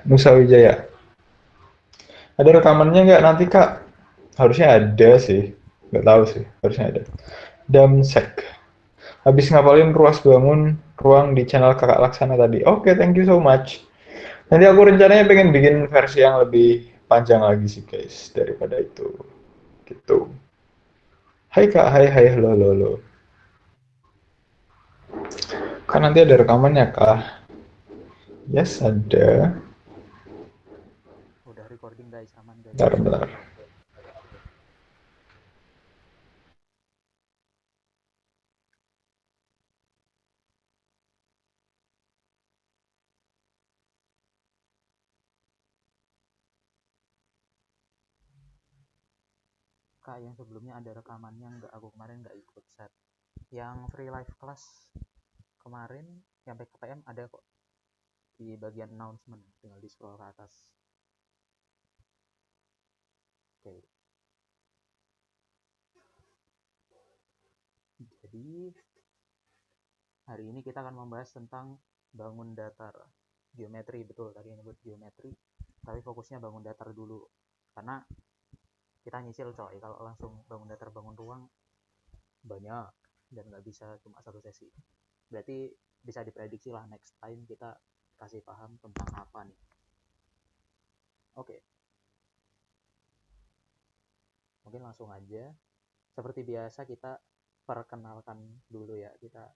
Nusa Wijaya. Ada rekamannya nggak nanti kak? Harusnya ada sih. Nggak tahu sih. Harusnya ada. Damsek. Habis ngapalin ruas bangun ruang di channel kakak Laksana tadi. Oke, thank you so much. Nanti aku rencananya pengen bikin versi yang lebih panjang lagi sih guys daripada itu. Gitu. Hai kak, hai hai, halo halo halo. Kan nanti ada rekamannya kak. Yes, ada. Udah recording guys, aman guys. Bentar, bentar. Kak, yang sebelumnya ada rekamannya nggak? Aku kemarin nggak ikut set. Yang free live class kemarin yang PKPM ada kok di bagian announcement, tinggal di scroll ke atas. Oke, jadi hari ini kita akan membahas tentang bangun datar geometri. Betul, tadi nyebut geometri, tapi fokusnya bangun datar dulu karena kita nyicil coy. Kalau langsung bangun datar bangun ruang banyak dan nggak bisa cuma satu sesi. Berarti bisa diprediksi lah next time kita kasih paham tentang apa nih. Oke, mungkin langsung aja. Seperti biasa kita perkenalkan dulu ya, kita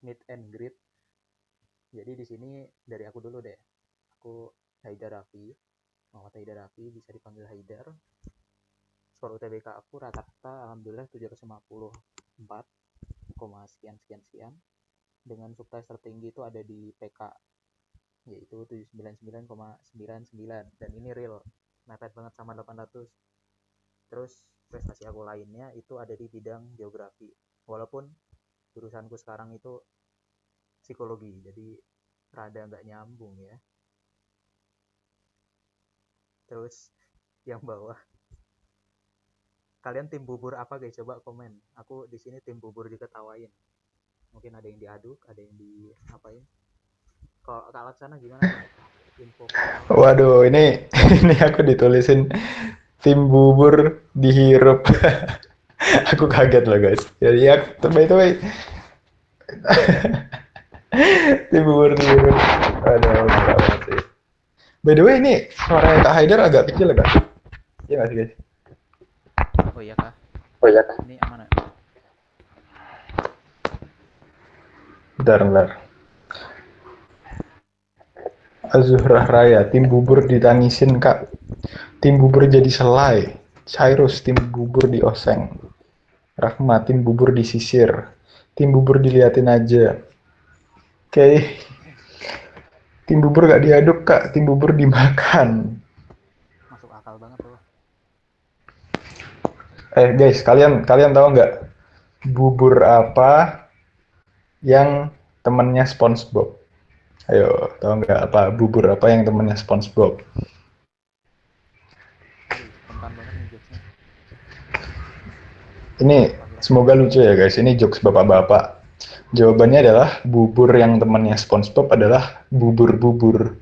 meet and greet. Jadi di sini dari aku dulu deh. Aku Haidar Raffi, Muhammad Haidar Raffi, bisa dipanggil Haidar. Skor UTBK aku rata-rata alhamdulillah 754, sekian sekian sekian. Dengan subtest tertinggi itu ada di PK, yaitu 799,99, dan ini real, mepet banget sama 800. Terus prestasi aku lainnya itu ada di bidang geografi, walaupun jurusanku sekarang itu psikologi, jadi rada nggak nyambung ya. Terus yang bawah, kalian tim bubur apa guys? Coba komen. Aku di sini tim bubur diketawain. Mungkin ada yang diaduk, ada yang di apain. Kalau Kak Laksana gimana nih? Info final. Waduh, ini ini aku ditulisin tim bubur dihirup. Aku kaget loh guys. Jadi ya, by the way, tim bubur dihirup. Aduh, parah sih. By the way, ini suaranya Kak Haidar agak kecil kan? Iya nggak sih guys? Oh iya kah? Oh iya kan? Ini aman ya? Bentar, bentar. Azuhrah Raya, tim bubur ditangisin kak. Tim bubur jadi selai. Cyrus, tim bubur dioseng. Rahma, tim bubur disisir. Tim bubur diliatin aja. Oke, tim bubur gak diaduk kak, tim bubur dimakan. Masuk akal banget tuh. Guys, kalian kalian tahu nggak bubur apa yang temennya SpongeBob? Ayo, tahu nggak apa bubur apa yang temennya SpongeBob? Aduh, spontan banget nih jokesnya. Ini Panggil aja semoga Bob. lucu ya guys. Ini jokes bapak-bapak. Jawabannya adalah bubur yang temannya SpongeBob adalah bubur-bubur.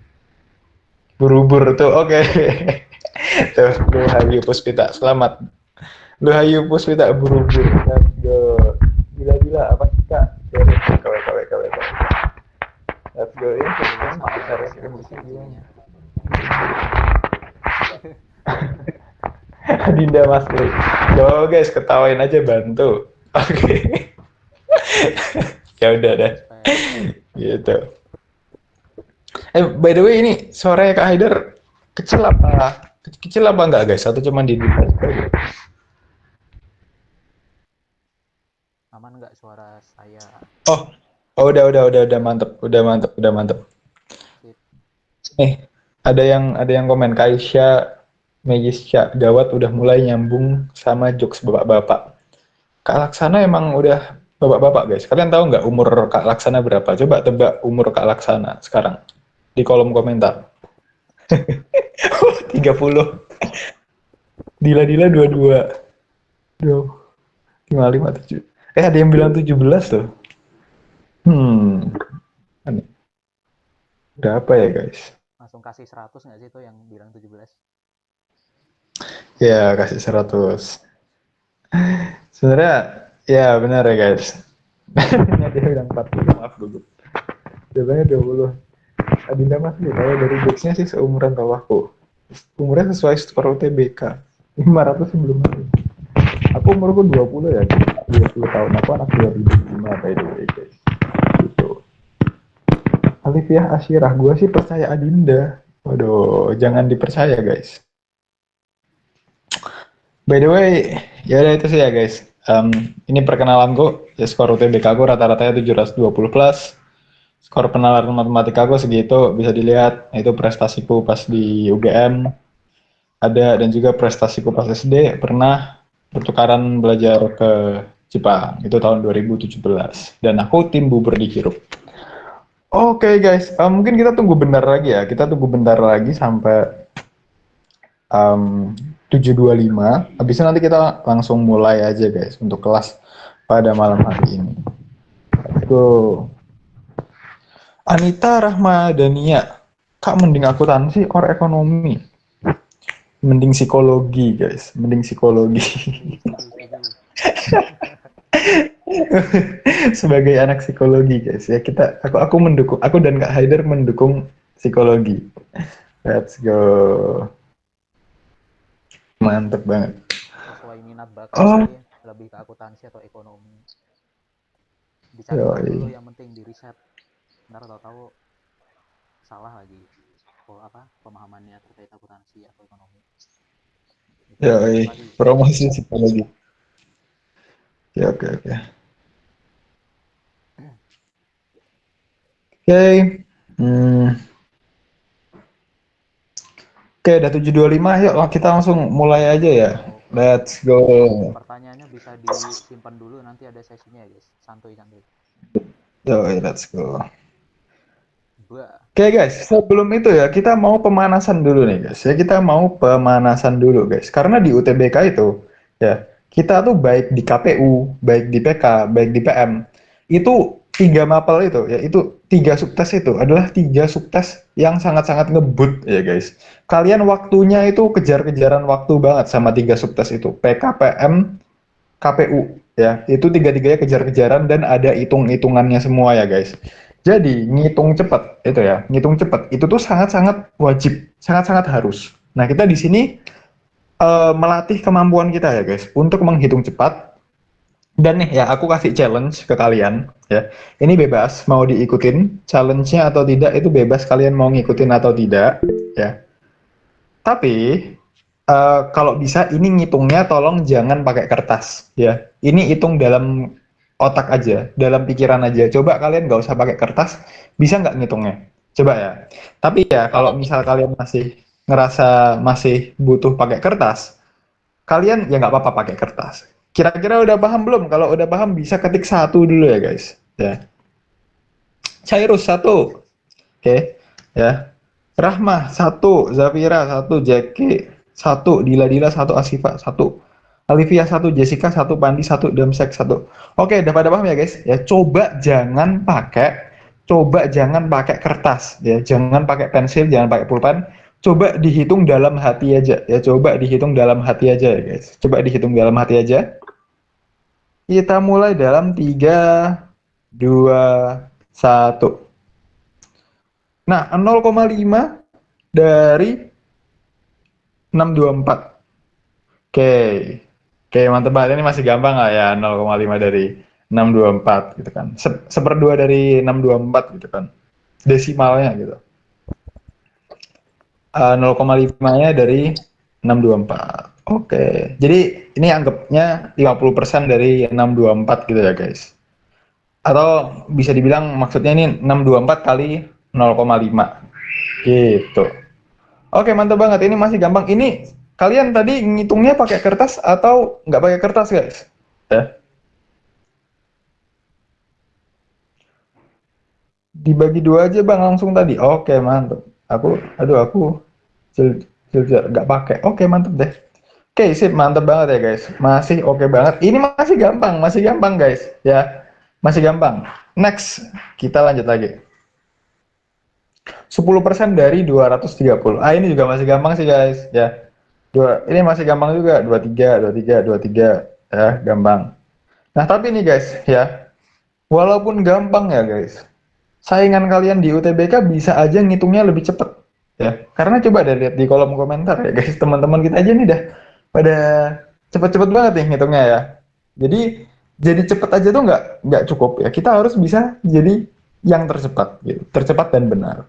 Bubur tuh, oke. Tuh, Luhayu Puspita, selamat. Luhayu Puspita, buru-buru. Let's go. Gila-gila, apa sih kak? KW. Let's go. Ini Mantap, lulus sistem sama cara guys distribusi gimana? ciri-cirinya. Dinda Mas Kris. Yo guys, ketawain aja bantu. Oke. Ya udah dah. Respect. Gitu. By the way ini suaranya Kak Haidar kecil apa? Kecil apa enggak guys? Atau cuma di device aja? Aman nggak suara saya? Oh, oh udah mantep, udah mantep. Sip. Nih, ada yang komen Kaisya Megisya gawat udah mulai nyambung sama jokes bapak-bapak. Kak Laksana emang udah bapak-bapak guys. Kalian tahu nggak umur Kak Laksana berapa? Coba tebak umur Kak Laksana sekarang di kolom komentar. 30. Dila-dila 22. Duh, 557. Ada yang bilang 17 tuh. Hmm. Aneh. Berapa ya guys? Langsung kasih 100 nggak sih itu yang bilang 17? Ya kasih 100. Sebenarnya ya benar ya guys. Dia bilang 40, maaf dulu. Jawabannya 20. Adinda masih kalau dari Dex-nya sih seumuran bawahku. Umurnya sesuai skor UTBK. 500 sebelum itu. Aku umurku 20 ya. 20 tahun. Aku anak 2005 by the way guys. Gitu. Alifiyah Asyirah. Gue sih percaya Adinda. Waduh, jangan dipercaya guys. By the way, ya udah itu sih ya guys. Ini perkenalanku. Ya skor UTBK aku rata-ratanya 720 plus. Skor penalaran matematika aku segitu bisa dilihat. Itu prestasiku pas di UGM. Ada dan juga prestasiku pas SD pernah pertukaran belajar ke Jepang. Itu tahun 2017. Dan aku tim bubur di Hirup. Oke guys, mungkin kita tunggu bentar lagi ya. Kita tunggu bentar lagi sampai 7.25. Habis itu nanti kita langsung mulai aja guys untuk kelas pada malam hari ini. Let's go. Anita Rahmadania. Kak mending akuntansi or ekonomi? Mending psikologi guys, mending psikologi. Setuju. Sebagai anak psikologi guys ya aku mendukung, aku dan Kak Haider mendukung psikologi. Let's go. Mantep banget. Sesuai minat bakat Oh, sih, lebih ke akuntansi atau ekonomi. Dicari tahu dulu, yoi. yang penting di riset. Ntar tahu-tahu salah lagi. Oh, apa pemahamannya terkait akuntansi atau ekonomi. Itu Yoi. balik lagi ke Promosi riset. psikologi. Ya, oke oke. Oke. Hmm. Oke, udah 7.25. Yuk kita langsung mulai aja ya. Oke. Let's go. Pertanyaannya bisa disimpan dulu, nanti ada sesinya ya guys. Santuy-santuy. Yoi, let's go. Bah. Oke guys, sebelum itu ya kita mau pemanasan dulu nih guys. Ya kita mau pemanasan dulu guys. Karena di UTBK itu ya kita tuh baik di KPU, baik di PK, baik di PM itu tiga mapel itu ya itu tiga subtes itu adalah tiga subtes yang sangat-sangat ngebut ya guys. Kalian waktunya itu kejar-kejaran waktu banget sama tiga subtes itu PK, PM, KPU ya itu tiga-tiganya kejar-kejaran dan ada hitung-hitungannya semua ya guys. Jadi ngitung cepat itu ya, ngitung cepat itu tuh sangat-sangat wajib, sangat-sangat harus. Nah kita di sini melatih kemampuan kita ya guys untuk menghitung cepat. Dan nih ya aku kasih challenge ke kalian ya. Ini bebas mau diikutin challenge-nya atau tidak itu bebas kalian mau ngikutin atau tidak ya. Tapi kalau bisa ini ngitungnya tolong jangan pakai kertas ya. Ini hitung dalam otak aja, dalam pikiran aja. Coba kalian nggak usah pakai kertas, bisa nggak ngitungnya? Coba ya. Tapi ya kalau misal kalian masih ngerasa masih butuh pakai kertas, kalian ya nggak apa-apa pakai kertas. Kira-kira udah paham belum? Kalau udah paham bisa ketik satu dulu ya guys. Ya. Cairus satu, oke ya. Rahmah satu, Zafira satu, Jeki satu, Dila Dila satu, Asifa satu, Alivia satu, Jessica satu, Pandi satu, Damsek satu. Oke, udah pada paham ya guys? Ya coba jangan pakai kertas ya, jangan pakai pensil, jangan pakai pulpen. Coba dihitung dalam hati aja ya, coba dihitung dalam hati aja ya guys. Coba dihitung dalam hati aja. Kita mulai dalam 3, 2, 1. Nah, 0,5 dari 624. Oke. Oke, mantep banget. Ini masih gampang lah ya, 0,5 dari 624 gitu kan. Seperdua dari 624 gitu kan. Desimalnya gitu. 0,5-nya dari 624. Oke. Jadi ini anggapnya 50% dari 624 gitu ya guys. Atau bisa dibilang maksudnya ini 624 kali 0,5 gitu. Oke, mantap banget. Ini masih gampang. Ini kalian tadi ngitungnya pakai kertas atau nggak pakai kertas, guys? Ya. Dibagi dua aja, Bang, langsung tadi. Oke, mantap. Aku nggak pakai. Oke, mantap deh. Oke, sip, mantap banget ya, guys. Masih oke banget. Ini masih gampang, guys. Ya, masih gampang. Next, kita lanjut lagi. 10% dari 230. Ah, ini juga masih gampang sih, guys. Ya. Ini masih gampang juga. 23, 23, 23. Ya, gampang. Nah, tapi nih, guys, ya. Walaupun gampang ya, guys. Saingan kalian di UTBK bisa aja ngitungnya lebih cepet. Ya. Karena coba deh lihat di kolom komentar ya, guys. Teman-teman kita aja nih dah pada cepet-cepet banget nih ngitungnya ya. Jadi cepet aja tuh nggak cukup ya. Kita harus bisa jadi yang tercepat gitu. Tercepat dan benar.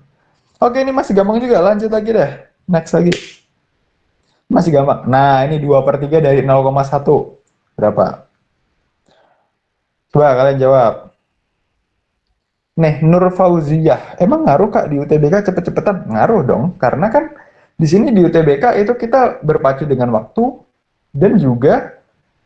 Oke, ini masih gampang juga. Lanjut lagi deh. Next lagi. Masih gampang. Nah, ini 2/3 dari 0,1. Berapa? Coba kalian jawab. Nih, Nur Fauziyah. Emang ngaruh Kak di UTBK cepet-cepetan? Ngaruh dong. Karena kan di sini di UTBK itu kita berpacu dengan waktu dan juga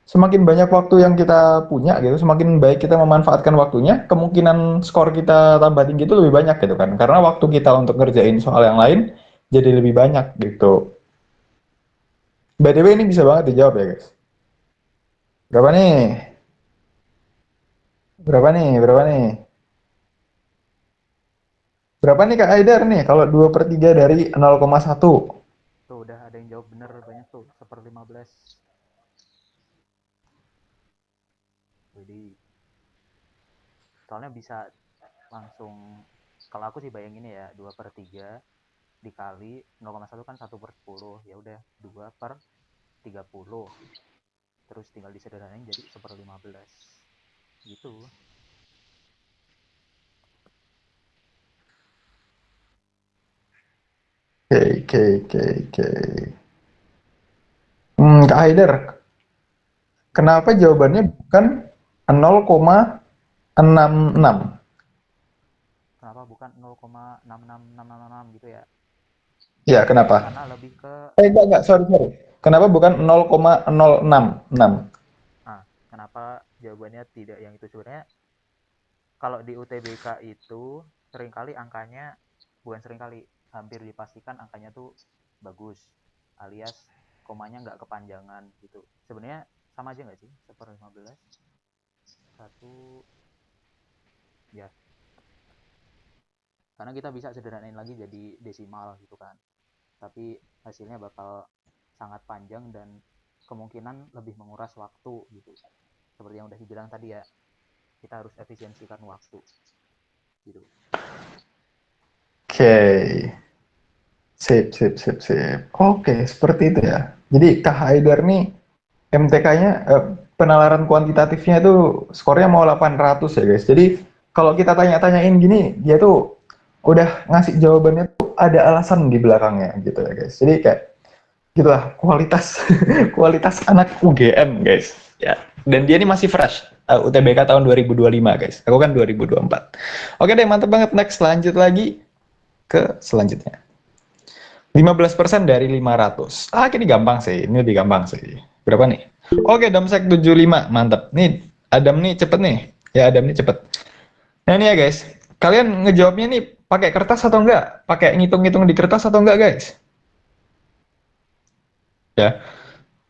semakin banyak waktu yang kita punya gitu, semakin baik kita memanfaatkan waktunya, kemungkinan skor kita tambah tinggi itu lebih banyak gitu kan. Karena waktu kita untuk ngerjain soal yang lain jadi lebih banyak gitu. By the way ini bisa banget dijawab ya guys. Berapa nih? Berapa nih? Berapa nih? Berapa nih Kak Aidar nih kalau 2/3 dari 0,1? Tuh udah ada yang jawab bener banyak tuh, 1/15. Jadi soalnya bisa langsung, kalau aku sih bayangin ya 2/3 dikali 0,1 kan 1/10, ya udah 2/30, terus tinggal disederhanain jadi 1/15 gitu. Oke, oke, oke, oke. Kak Haidar, Ya, kenapa jawabannya bukan 0,66? kenapa bukan 0,66666 gitu ya? Ya, kenapa? Karena lebih ke, Enggak, sorry, sorry. Kenapa bukan 0,066? kenapa jawabannya tidak yang itu? Sebenarnya kalau di UTBK itu seringkali angkanya, bukan seringkali, hampir dipastikan angkanya tuh bagus, alias komanya nggak kepanjangan gitu. Sebenarnya sama aja nggak sih, 1/15 satu, ya, karena kita bisa sederhanain lagi jadi desimal gitu kan, tapi hasilnya bakal sangat panjang dan kemungkinan lebih menguras waktu gitu. Seperti yang udah dibilang tadi ya, kita harus efisiensikan waktu gitu. Oke, sip, sip, sip, sip. Oke, seperti itu ya. Jadi Kak Haidar nih MTK-nya penalaran kuantitatifnya itu skornya mau 800 ya guys. Jadi kalau kita tanya-tanyain gini, dia tuh udah ngasih jawabannya tuh ada alasan di belakangnya gitu ya guys. Jadi kayak gitulah kualitas kualitas anak UGM guys. Ya. Dan dia ini masih fresh. UTBK tahun 2025 guys. Aku kan 2024. Oke deh, mantap banget. Next, lanjut lagi ke selanjutnya. 15% dari 500. Ah, ini gampang sih. Ini lebih gampang sih. Berapa nih? Oke, Damsek 75. Mantap. Nih, Adam nih cepet nih. Ya, Adam nih cepet. Nah, ini ya guys. Kalian ngejawabnya nih pakai kertas atau enggak? Pakai ngitung-ngitung di kertas atau enggak, guys? Ya.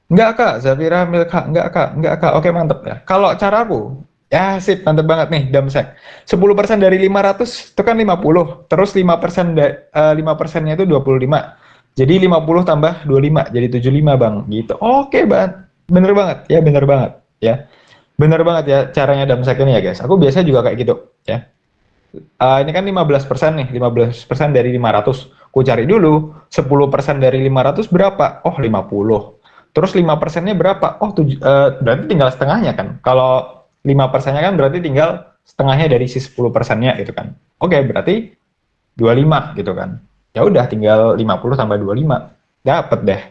Enggak, Kak. Zafira Milka. Enggak, Kak. Enggak, Kak. Oke, mantap ya. Kalau caraku, ya sip, mantap banget nih, Damsek. 10% dari 500 itu kan 50. Terus 5% 5%-nya itu 25. Jadi 50 tambah 25 jadi 75, Bang. Gitu. Oke, Bang. Bener banget. Ya, bener banget. Ya. Bener banget ya caranya Damsek ini ya, guys. Aku biasa juga kayak gitu, ya. Ini kan 15% nih, 15% dari 500. Ku cari dulu, 10% dari 500 berapa? Oh, 50. Terus 5%-nya berapa? Oh, berarti tinggal setengahnya kan. Kalau 5%-nya kan berarti tinggal setengahnya dari si 10%-nya gitu kan. Oke, berarti 25 gitu kan. Ya udah tinggal 50 tambah 25. Dapat deh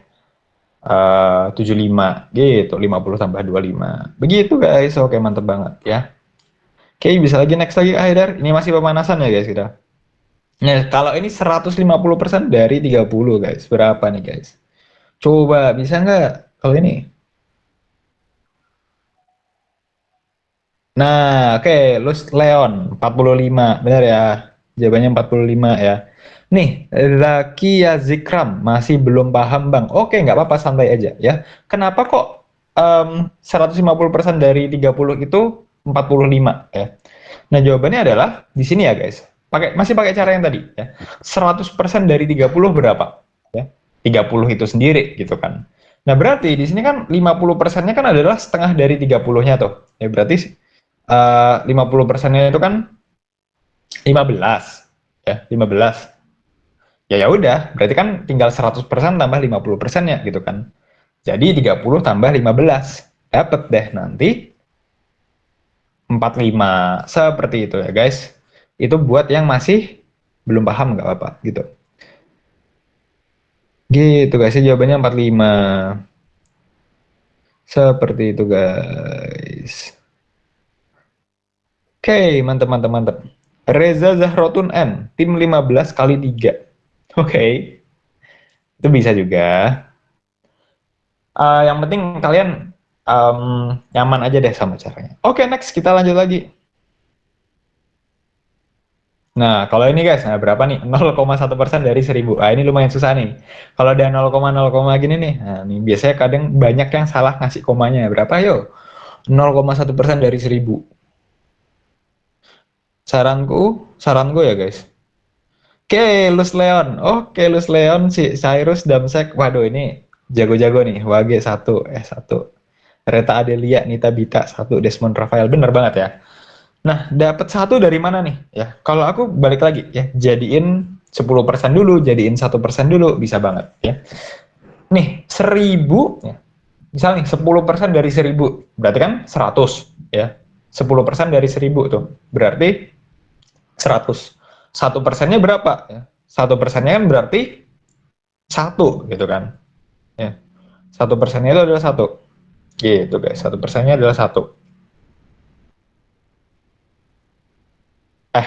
75 gitu, 50 tambah 25. Begitu guys. Oke, mantep banget ya. Oke, bisa lagi next lagi Haidar. Ini masih pemanasan ya guys kita. Nah, kalau ini 150% dari 30 guys. Berapa nih guys? Coba bisa nggak kalau ini? Nah, oke, Lus Leon 45. Benar ya? Jawabannya 45 ya. Nih, Zakia Zikram masih belum paham Bang. Oke, nggak apa-apa, santai aja ya. Kenapa kok 150% dari 30 itu 45 ya? Nah, jawabannya adalah di sini ya guys. masih pakai cara yang tadi ya. 100% dari 30 berapa? Ya. 30 itu sendiri gitu kan. Nah, berarti di sini kan 50%-nya kan adalah setengah dari 30-nya tuh. Ya berarti 50%-nya itu kan 15. Ya, 15. Ya udah, berarti kan tinggal 100% tambah 50%-nya gitu kan. Jadi 30 tambah 15. Dapat deh nanti 45. Seperti itu ya, guys. Itu buat yang masih belum paham nggak apa-apa gitu. Gitu guys, jawabannya 45. Seperti itu guys. Oke, mantap mantap mantap. Reza Zahrotun N, tim 15 kali 3. Oke, itu bisa juga. Yang penting kalian nyaman aja deh sama caranya. Oke, next kita lanjut lagi. Nah, kalau ini guys, nah berapa nih? 0,1% dari 1000. Ah, ini lumayan susah nih. Kalau ada 0,0, gini nih. Nah, ini biasanya kadang banyak yang salah ngasih komanya. Berapa yo? 0,1% dari 1000. Saranku ya guys. Oke, Lus Leon. Oke, Lus Leon, si Cyrus Damsek. Waduh, ini jago-jago nih. Wage 1, satu. Reta Adelia, Nita Bita 1, Desmond Rafael. Bener banget ya. Nah, dapat satu dari mana nih? Ya, kalau aku balik lagi ya, jadiin 10% dulu, jadiin 1% dulu, bisa banget ya. Nih, 1000 ya. Misal nih 10% dari 1000, berarti kan 100 ya. 10% dari 1000 tuh. Berarti 100. 1%-nya berapa ya? 1%-nya kan berarti satu gitu kan. Ya. 1%-nya itu adalah satu. Gitu guys, 1%-nya adalah satu. Eh,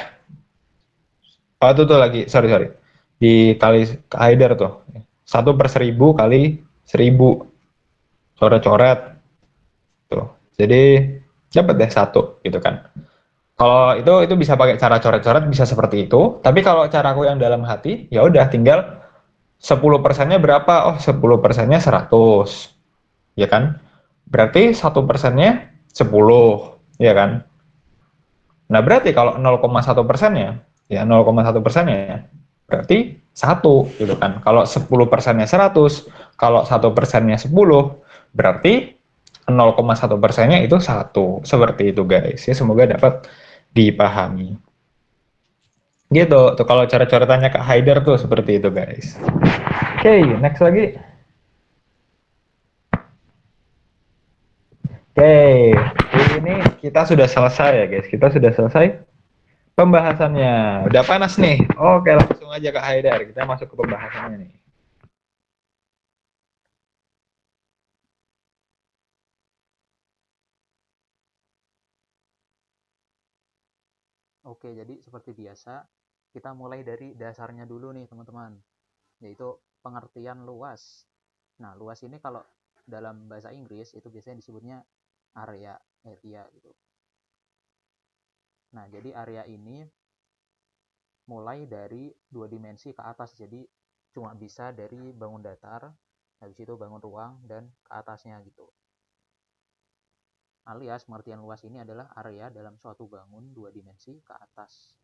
oh itu tuh lagi, sorry sorry. Dikali Haider tuh. 1/1000 kali 1000. Coret-coret tuh. Jadi dapat deh satu gitu kan. Kalau itu bisa pakai cara coret-coret bisa seperti itu. Tapi kalau caraku yang dalam hati, ya udah tinggal 10%-nya berapa? Oh, 10%-nya 100. Ya kan? Berarti 1%-nya 10, ya kan? Nah, berarti kalau 0,1%-nya, ya 0,1%-nya, berarti satu gitu kan. Kalau 10%-nya 100, kalau 1%-nya 10, berarti 0,1%-nya itu satu. Seperti itu guys. Ya, semoga dapat dipahami. Gitu, tuh kalau cara-cara tanya Kak Haider tuh seperti itu guys. Oke, next lagi. Oke, ini kita sudah selesai ya guys. Kita sudah selesai pembahasannya. Udah panas nih. Oke, langsung aja Kak Haidar. Kita masuk ke pembahasannya nih. Oke, jadi seperti biasa, kita mulai dari dasarnya dulu nih, teman-teman, yaitu pengertian luas. Nah, luas ini kalau dalam bahasa Inggris itu biasanya disebutnya area gitu. Nah, jadi area ini mulai dari dua dimensi ke atas, jadi cuma bisa dari bangun datar, habis itu bangun ruang, dan ke atasnya gitu. Alias pengertian luas ini adalah area dalam suatu bangun dua dimensi ke atas.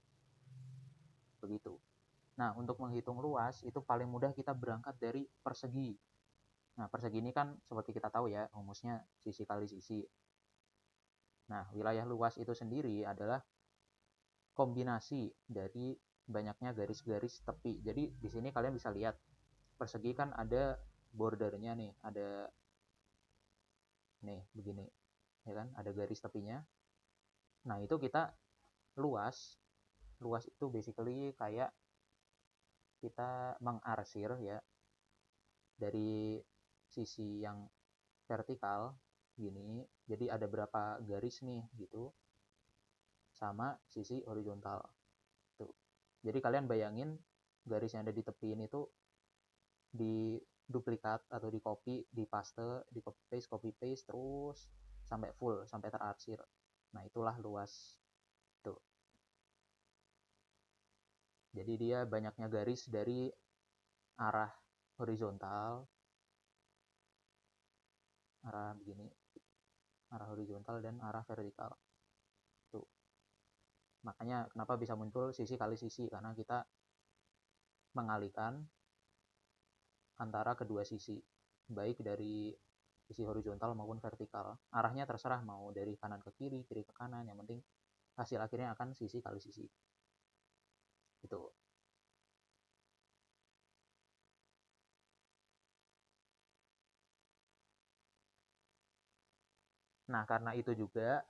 Begitu. Nah, untuk menghitung luas itu paling mudah kita berangkat dari persegi. Nah, persegi ini kan seperti kita tahu ya, rumusnya sisi kali sisi. Nah, wilayah luas itu sendiri adalah kombinasi dari banyaknya garis-garis tepi. Jadi di sini kalian bisa lihat persegi kan ada bordernya nih, ada nih begini, ya kan? Ada garis tepinya. Nah, itu kita luas. Luas itu basically kayak kita mengarsir ya dari sisi yang vertikal gini. Jadi ada berapa garis nih gitu sama sisi horizontal. Tuh. Jadi kalian bayangin garis yang ada di tepi ini tuh di duplikat atau di copy, di paste, di copy paste terus sampai full, sampai terarsir. Nah, itulah luas. Tuh. Jadi dia banyaknya garis dari arah horizontal, arah begini, arah horizontal dan arah vertikal. Tuh. Makanya kenapa bisa muncul sisi kali sisi, karena kita mengalihkan antara kedua sisi, baik dari sisi horizontal maupun vertikal. Arahnya terserah, mau dari kanan ke kiri, kiri ke kanan, yang penting hasil akhirnya akan sisi kali sisi. Gitu. Nah, karena itu juga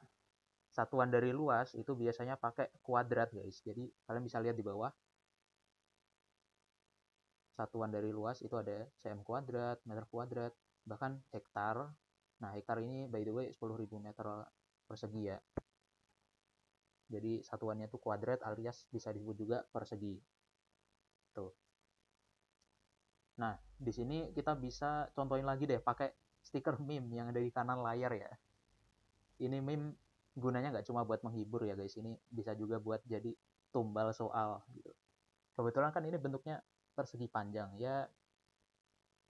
satuan dari luas itu biasanya pakai kuadrat, guys. Jadi kalian bisa lihat di bawah, satuan dari luas itu ada cm kuadrat, meter kuadrat, bahkan hektar. Nah, hektar ini by the way 10.000 meter persegi ya. Jadi satuannya itu kuadrat alias bisa disebut juga persegi. Tuh. Nah, di sini kita bisa contohin lagi deh pakai stiker meme yang ada di kanan layar ya. Ini meme gunanya nggak cuma buat menghibur ya guys, ini bisa juga buat jadi tumbal soal gitu. Kebetulan kan ini bentuknya persegi panjang ya,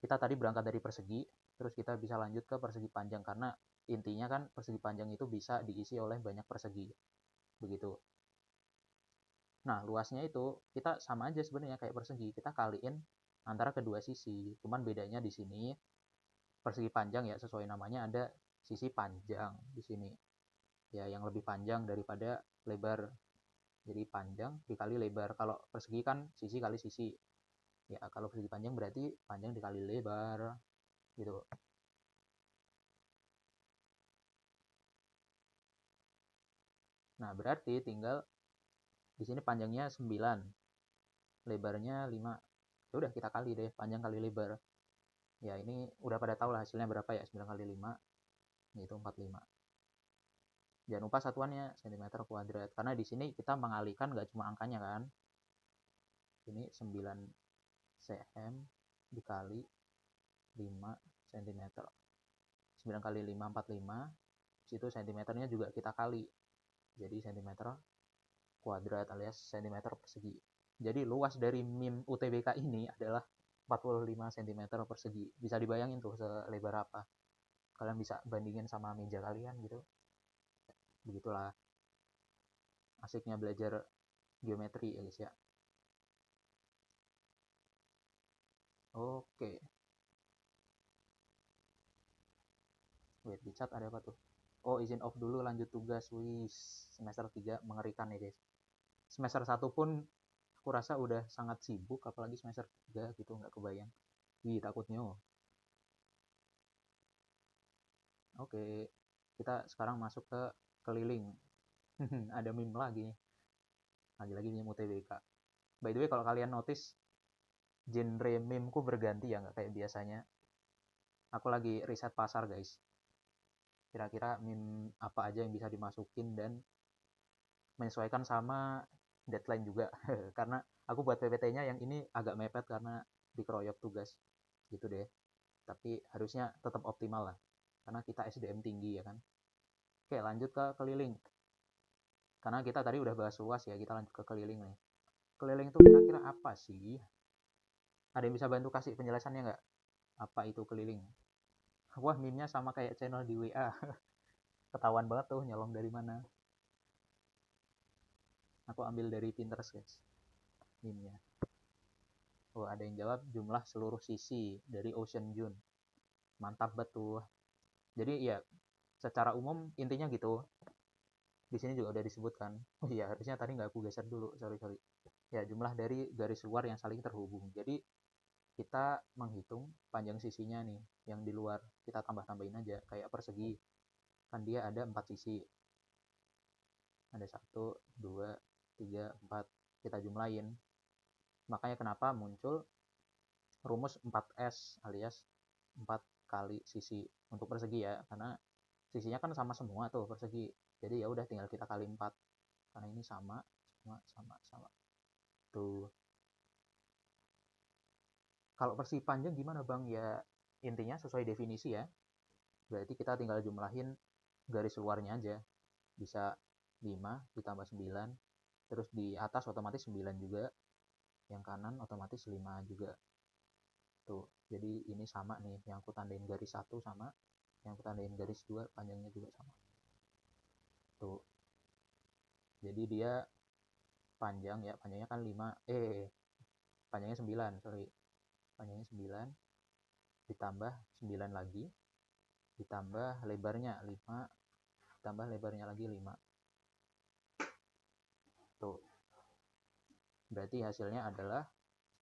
kita tadi berangkat dari persegi, terus kita bisa lanjut ke persegi panjang, karena intinya kan persegi panjang itu bisa diisi oleh banyak persegi, begitu. Nah, luasnya itu kita sama aja sebenarnya kayak persegi, kita kaliin antara kedua sisi, cuman bedanya di sini persegi panjang ya, sesuai namanya ada sisi panjang di sini. Ya, yang lebih panjang daripada lebar. Jadi panjang dikali lebar. Kalau persegi kan sisi kali sisi. Ya, kalau persegi panjang berarti panjang dikali lebar gitu. Nah, berarti tinggal di sini panjangnya 9, lebarnya 5. Ya udah kita kali deh panjang kali lebar. Ya, ini udah pada tahu lah hasilnya berapa ya, 9 kali 5 yaitu 45. Jangan lupa satuannya cm kuadrat, karena di sini kita mengalihkan nggak cuma angkanya kan. Ini 9 cm dikali 5 cm. 9 kali 5 45. Situ cm-nya juga kita kali. Jadi cm kuadrat alias cm persegi. Jadi luas dari meme UTBK ini adalah 45 cm persegi. Bisa dibayangin tuh selebar apa. Kalian bisa bandingin sama meja kalian gitu. Begitulah asiknya belajar geometri ya guys ya. Oke. Wait, di chat ada apa tuh? Oh, izin off dulu lanjut tugas. Wih, semester 3 mengerikan ya guys. Semester 1 pun aku rasa udah sangat sibuk, apalagi semester 3 gitu, nggak kebayang. Wih, takutnya. Oke, kita sekarang masuk ke keliling. Ada meme lagi. Lagi-lagi meme UTBK. By the way, kalau kalian notice, genre meme-ku berganti ya, nggak kayak biasanya. Aku lagi riset pasar, guys. Kira-kira meme apa aja yang bisa dimasukin dan menyesuaikan sama deadline juga. Karena aku buat PPT-nya yang ini agak mepet karena dikeroyok tugas. Gitu deh. Tapi harusnya tetap optimal lah. Karena kita SDM tinggi ya kan. Oke, lanjut ke keliling. Karena kita tadi udah bahas luas ya, kita lanjut ke keliling nih. Keliling itu kira-kira apa sih? Ada yang bisa bantu kasih penjelasannya nggak? Apa itu keliling? Wah, meme-nya sama kayak channel di WA. Ketahuan banget tuh nyolong dari mana. Aku ambil dari Pinterest, guys. Meme-nya. Oh, ada yang jawab jumlah seluruh sisi dari Ocean June. Mantap betul. Jadi ya, secara umum intinya gitu. Di sini juga udah disebutkan. Oh iya, harusnya tadi nggak aku geser dulu. Sorry. Ya, jumlah dari garis luar yang saling terhubung. Jadi, kita menghitung panjang sisinya nih, yang di luar. Kita tambah-tambahin aja, kayak persegi. Kan dia ada 4 sisi. Ada 1, 2, 3, 4. Kita jumlahin. Makanya kenapa muncul rumus 4S alias 4 kali sisi untuk persegi ya, karena sisinya kan sama semua tuh persegi. Jadi ya udah tinggal kita kali 4. Karena ini sama. Tuh. Kalau persegi panjang gimana Bang? Ya intinya sesuai definisi ya. Berarti kita tinggal jumlahin garis luarnya aja. Bisa 5 ditambah 9. Terus di atas otomatis 9 juga. Yang kanan otomatis 5 juga. Tuh, jadi ini sama nih, yang aku tandain garis 1 sama yang aku tandain garis 2 panjangnya juga sama. Tuh. Jadi dia panjang ya, panjangnya kan 5, panjangnya 9, sorry. Panjangnya 9, ditambah 9 lagi, ditambah lebarnya 5, ditambah lebarnya lagi 5. Tuh. Berarti hasilnya adalah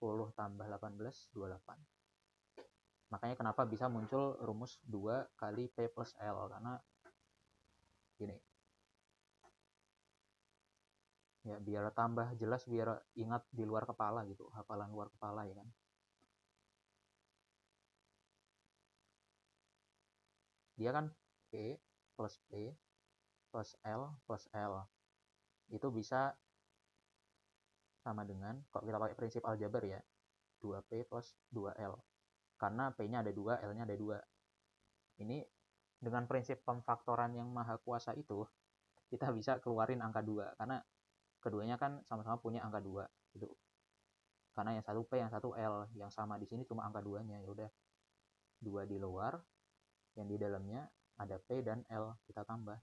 10 tambah 18, 28. Makanya kenapa bisa muncul rumus 2 kali P plus L, karena gini. Ya, biar tambah jelas, biar ingat di luar kepala gitu, hafalan luar kepala ya kan. Dia kan P plus L plus L. Itu bisa sama dengan, kalau kita pakai prinsip aljabar ya, 2P plus 2L. Karena P-nya ada 2, L-nya ada 2. Ini dengan prinsip pemfaktoran yang maha kuasa itu, kita bisa keluarin angka 2. Karena keduanya kan sama-sama punya angka 2 gitu. Karena yang satu P, yang satu L, yang sama di sini cuma angka 2-nya. Ya udah, 2 di luar, yang di dalamnya ada P dan L, kita tambah.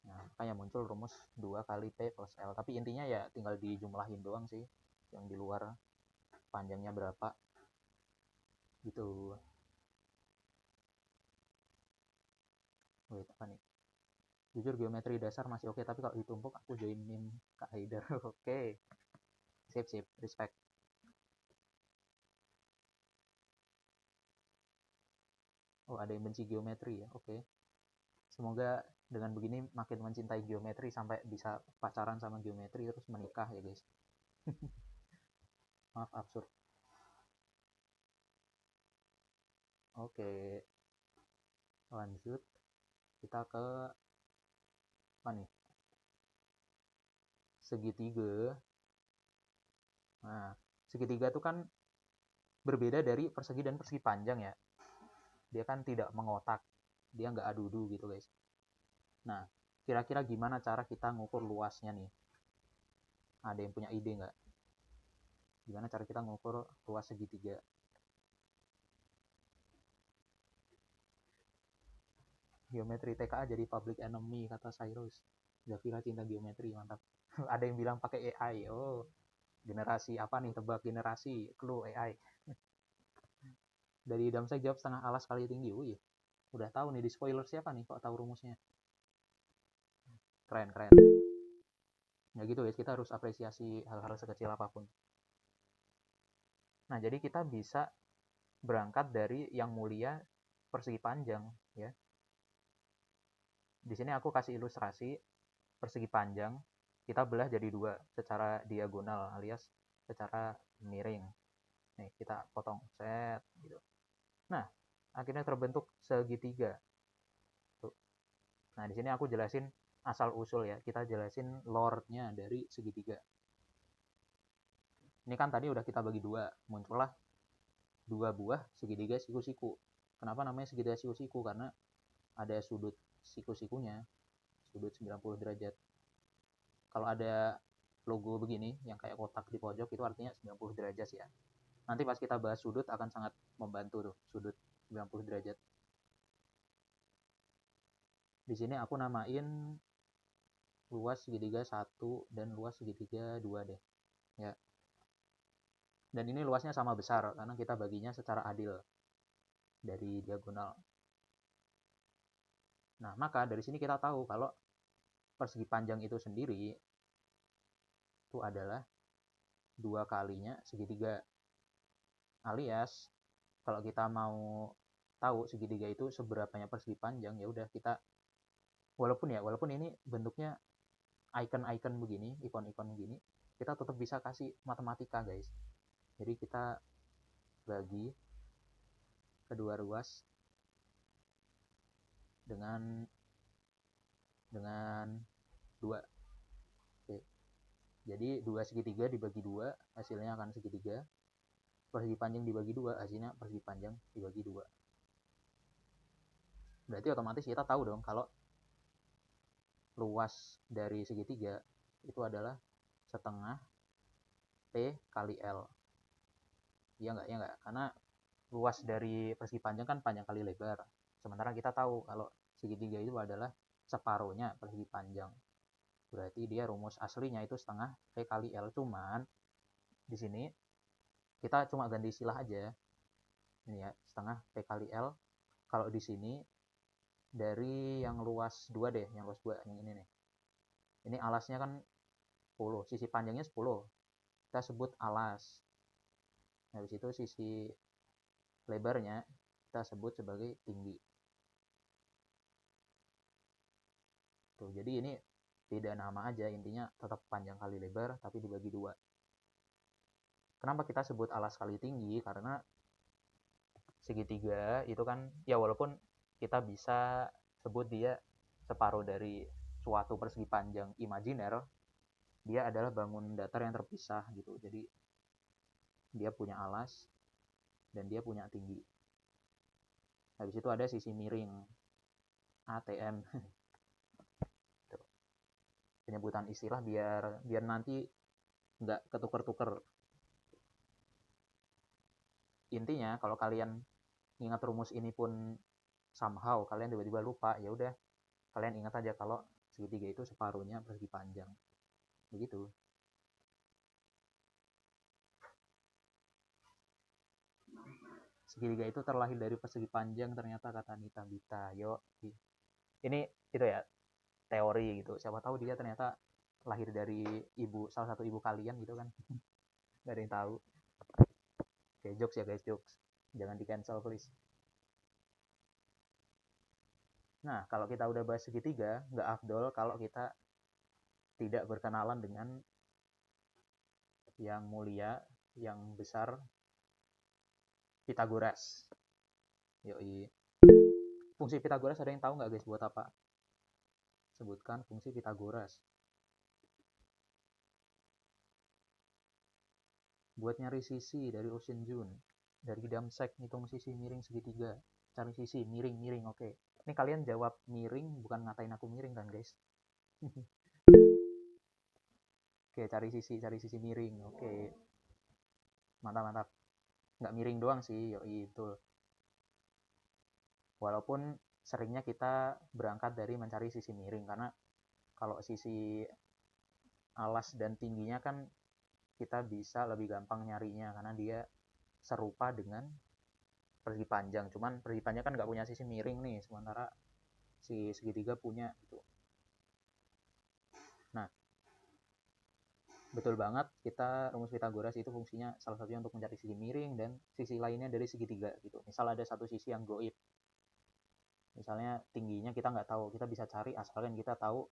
Nah, makanya muncul rumus 2 kali P plus L. Tapi intinya ya tinggal dijumlahin doang sih, yang di luar panjangnya berapa gitu. Wait, apa nih? Jujur geometri dasar masih oke, tapi kalau ditumpuk aku joinin Kak Haidar. Oke. Sip, respect. Oh, ada yang benci geometri ya. Oke. Semoga dengan begini makin mencintai geometri sampai bisa pacaran sama geometri terus menikah ya, guys. Maaf, absurd. Oke. Lanjut. Kita ke apa nih? Segitiga. Nah, segitiga itu kan berbeda dari persegi dan persegi panjang ya. Dia kan tidak mengotak. Dia nggak adudu gitu, guys. Nah, kira-kira gimana cara kita ngukur luasnya nih? Ada yang punya ide nggak? Gimana cara kita ngukur luas segitiga? Geometri TKA jadi public enemy, kata Cyrus. Zafira cinta geometri, mantap. Ada yang bilang pakai AI. Oh, generasi apa nih? Tebak generasi. Clue AI. Dari Damsek jawab setengah alas kali tinggi. Wih, udah tahu nih di spoiler siapa nih kok tahu rumusnya. Keren. Ya gitu guys, kita harus apresiasi hal-hal sekecil apapun. Nah, jadi kita bisa berangkat dari yang mulia persegi panjang ya. Di sini aku kasih ilustrasi persegi panjang kita belah jadi 2 secara diagonal alias secara miring. Nih, kita potong set gitu. Nah, akhirnya terbentuk segitiga. Tuh. Nah, di sini aku jelasin asal usul ya. Kita jelasin lore-nya dari segitiga. Ini kan tadi udah kita bagi 2, muncullah 2 buah segitiga siku-siku. Kenapa namanya segitiga siku-siku? Karena ada sudut siku-sikunya, sudut 90 derajat. Kalau ada logo begini yang kayak kotak di pojok itu artinya 90 derajat ya. Nanti pas kita bahas sudut akan sangat membantu tuh, sudut 90 derajat. Di sini aku namain luas segitiga 1 dan luas segitiga 2 deh. Ya. Dan ini luasnya sama besar karena kita baginya secara adil dari diagonal. Nah, maka dari sini kita tahu kalau persegi panjang itu sendiri itu adalah 2 kalinya segitiga. Alias kalau kita mau tahu segitiga itu seberapanya persegi panjang, ya udah kita walaupun ini bentuknya icon-icon begini, ikon-ikon begini, kita tetap bisa kasih matematika, guys. Jadi kita bagi kedua ruas dengan 2. Oke. Jadi 2 segitiga dibagi 2 hasilnya akan segitiga. Persegi panjang dibagi 2 hasilnya persegi panjang dibagi 2. Berarti otomatis kita tahu dong kalau luas dari segitiga itu adalah setengah P kali L. Iya nggak? Karena luas dari persegi panjang kan panjang kali lebar. Sementara kita tahu kalau segitiga itu adalah separuhnya persegi panjang. Berarti dia rumus aslinya itu setengah P kali L. Cuman di sini kita cuma ganti istilah aja. Ini ya, setengah P kali L. Kalau di sini dari yang luas 2 deh, yang luas 2 yang ini nih. Ini alasnya kan 10, sisi panjangnya 10. Kita sebut alas. Habis itu sisi lebarnya kita sebut sebagai tinggi. Tuh, jadi ini beda nama aja, intinya tetap panjang kali lebar tapi dibagi 2. Kenapa kita sebut alas kali tinggi? Karena segitiga itu kan ya walaupun kita bisa sebut dia separuh dari suatu persegi panjang imajiner, dia adalah bangun datar yang terpisah gitu. Jadi dia punya alas dan dia punya tinggi. Habis itu ada sisi miring, ATM. Penyebutan istilah biar nanti nggak ketuker-tuker. Intinya kalau kalian ingat rumus ini pun somehow kalian tiba-tiba lupa, ya udah kalian ingat aja kalau segitiga itu separuhnya persegi panjang. Begitu. Segitiga itu terlahir dari persegi panjang ternyata, kata Nita Bita. Yo, ini itu ya teori gitu. Siapa tahu dia ternyata lahir dari salah satu ibu kalian gitu kan. Gak ada yang tahu. Oke, jokes ya guys, jokes. Jangan di cancel please. Nah, kalau kita udah bahas segitiga, nggak afdol kalau kita tidak berkenalan dengan yang mulia, yang besar, Pitagoras. Yoi. Fungsi Pitagoras ada yang tahu nggak guys buat apa? Sebutkan fungsi Pitagoras. Buat nyari sisi dari Ocean June. Dari Damsek, ngitung sisi miring segitiga. Cari sisi miring, oke. Ini kalian jawab miring, bukan ngatain aku miring kan guys? Oke, cari sisi miring, oke. Mantap. Nggak miring doang sih, yoi, betul. Walaupun seringnya kita berangkat dari mencari sisi miring, karena kalau sisi alas dan tingginya kan kita bisa lebih gampang nyarinya, karena dia serupa dengan persegi panjang. Cuman persegi panjang kan nggak punya sisi miring nih, sementara si segitiga punya gitu. Nah, betul banget, kita rumus Pitagoras itu fungsinya salah satunya untuk mencari sisi miring dan sisi lainnya dari segitiga gitu. Misal ada satu sisi yang goib, misalnya tingginya kita nggak tahu, kita bisa cari asalkan kita tahu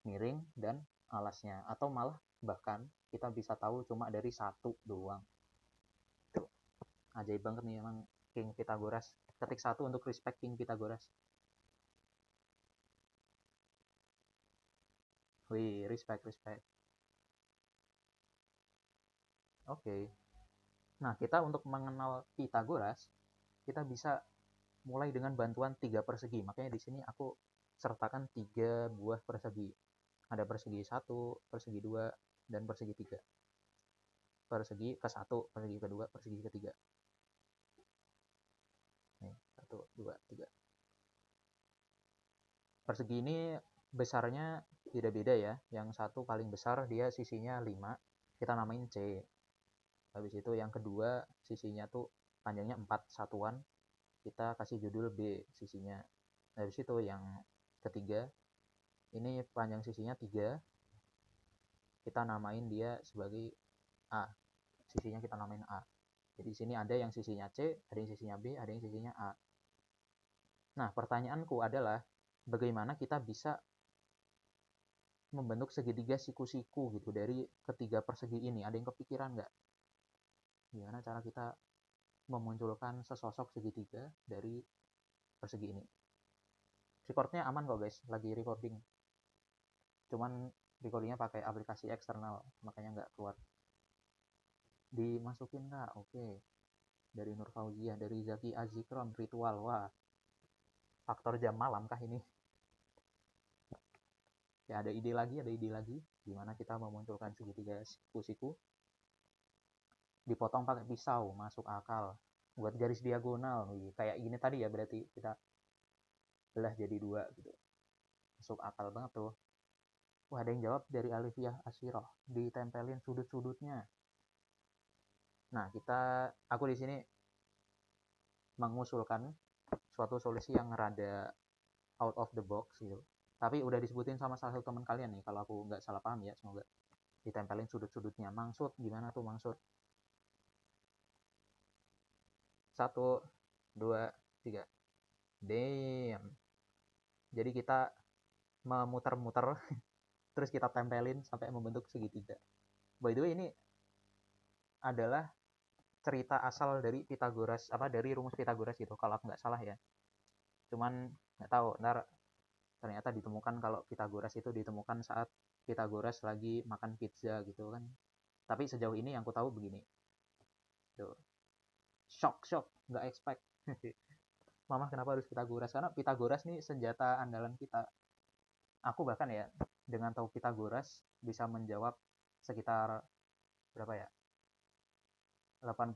miring dan alasnya, atau malah bahkan kita bisa tahu cuma dari satu doang. Tuh, ajaib banget nih emang King Pitagoras. Ketik 1 untuk respect King Pitagoras. Wih, respect. Oke. Nah, kita untuk mengenal Pitagoras, kita bisa mulai dengan bantuan 3 persegi. Makanya di sini aku sertakan 3 buah persegi. Ada persegi 1, persegi 2, dan persegi 3. Persegi ke-1, persegi ke-2, persegi ke-3. Nih, 1, 2, 3. Persegi ini besarnya beda-beda ya. Yang satu paling besar dia sisinya 5, kita namain C. Habis itu yang kedua sisinya tuh panjangnya 4 satuan, kita kasih judul B sisinya. Habis itu yang ketiga ini panjang sisinya 3, kita namain dia sebagai A. Sisinya kita namain A. Jadi di sini ada yang sisinya C, ada yang sisinya B, ada yang sisinya A. Nah, pertanyaanku adalah bagaimana kita bisa membentuk segitiga siku-siku gitu dari ketiga persegi ini? Ada yang kepikiran nggak? Gimana cara kita memunculkan sesosok segitiga dari persegi ini? Recordnya aman kok guys, lagi recording. Cuman recordingnya pakai aplikasi eksternal, makanya nggak keluar. Dimasukin nggak? Oke. Dari Nur Fauziah, dari Zaki Azikron, ritual. Wah, faktor jam malam kah ini? Ya, ada ide lagi. Gimana kita memunculkan segitiga siku-siku? Dipotong pakai pisau, masuk akal. Buat garis diagonal, kayak gini tadi ya, berarti kita belah jadi 2 gitu. Masuk akal banget tuh. Wah, ada yang jawab dari Alifiyah Asyirah, ditempelin sudut-sudutnya. Nah, aku di sini mengusulkan suatu solusi yang rada out of the box gitu. Tapi udah disebutin sama salah satu teman kalian nih, kalau aku nggak salah paham ya, semoga. Ditempelin sudut-sudutnya. Maksud, gimana tuh maksud? 1, 2, 3. Damn. Jadi kita memutar-mutar, terus kita tempelin sampai membentuk segitiga. By the way, ini adalah cerita asal dari Pitagoras, dari rumus Pitagoras gitu, kalau aku nggak salah ya. Cuman nggak tahu, ntar ternyata ditemukan kalau Pitagoras itu ditemukan saat Pitagoras lagi makan pizza gitu kan. Tapi sejauh ini yang aku tahu begini. Tuh. Shock, nggak expect. Mama kenapa harus Pitagoras? Karena Pitagoras nih senjata andalan kita. Aku bahkan ya, dengan tahu Pitagoras bisa menjawab sekitar berapa ya? 80%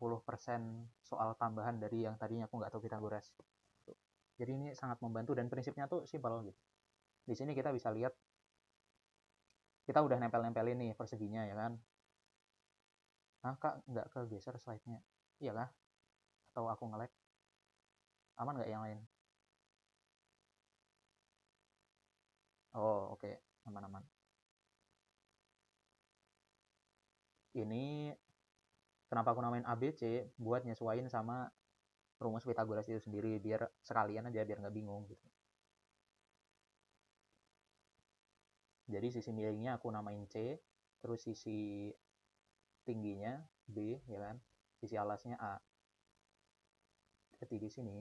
soal tambahan dari yang tadinya aku nggak tahu Pitagoras. Jadi ini sangat membantu dan prinsipnya tuh simpel gitu. Di sini kita bisa lihat kita udah nempel-nempelin nih perseginya ya kan. Nah, Kak, nggak kegeser slide-nya. Iya kah? Atau aku nge-lag? Aman nggak yang lain? Oh, oke. Aman-aman. Ini kenapa aku namain ABC? Buat nyesuaiin sama rumus Pitagoras itu sendiri. Biar sekalian aja, biar nggak bingung gitu. Jadi sisi miringnya aku namain C. Terus sisi tingginya B, ya kan? Sisi alasnya A. Jadi di sini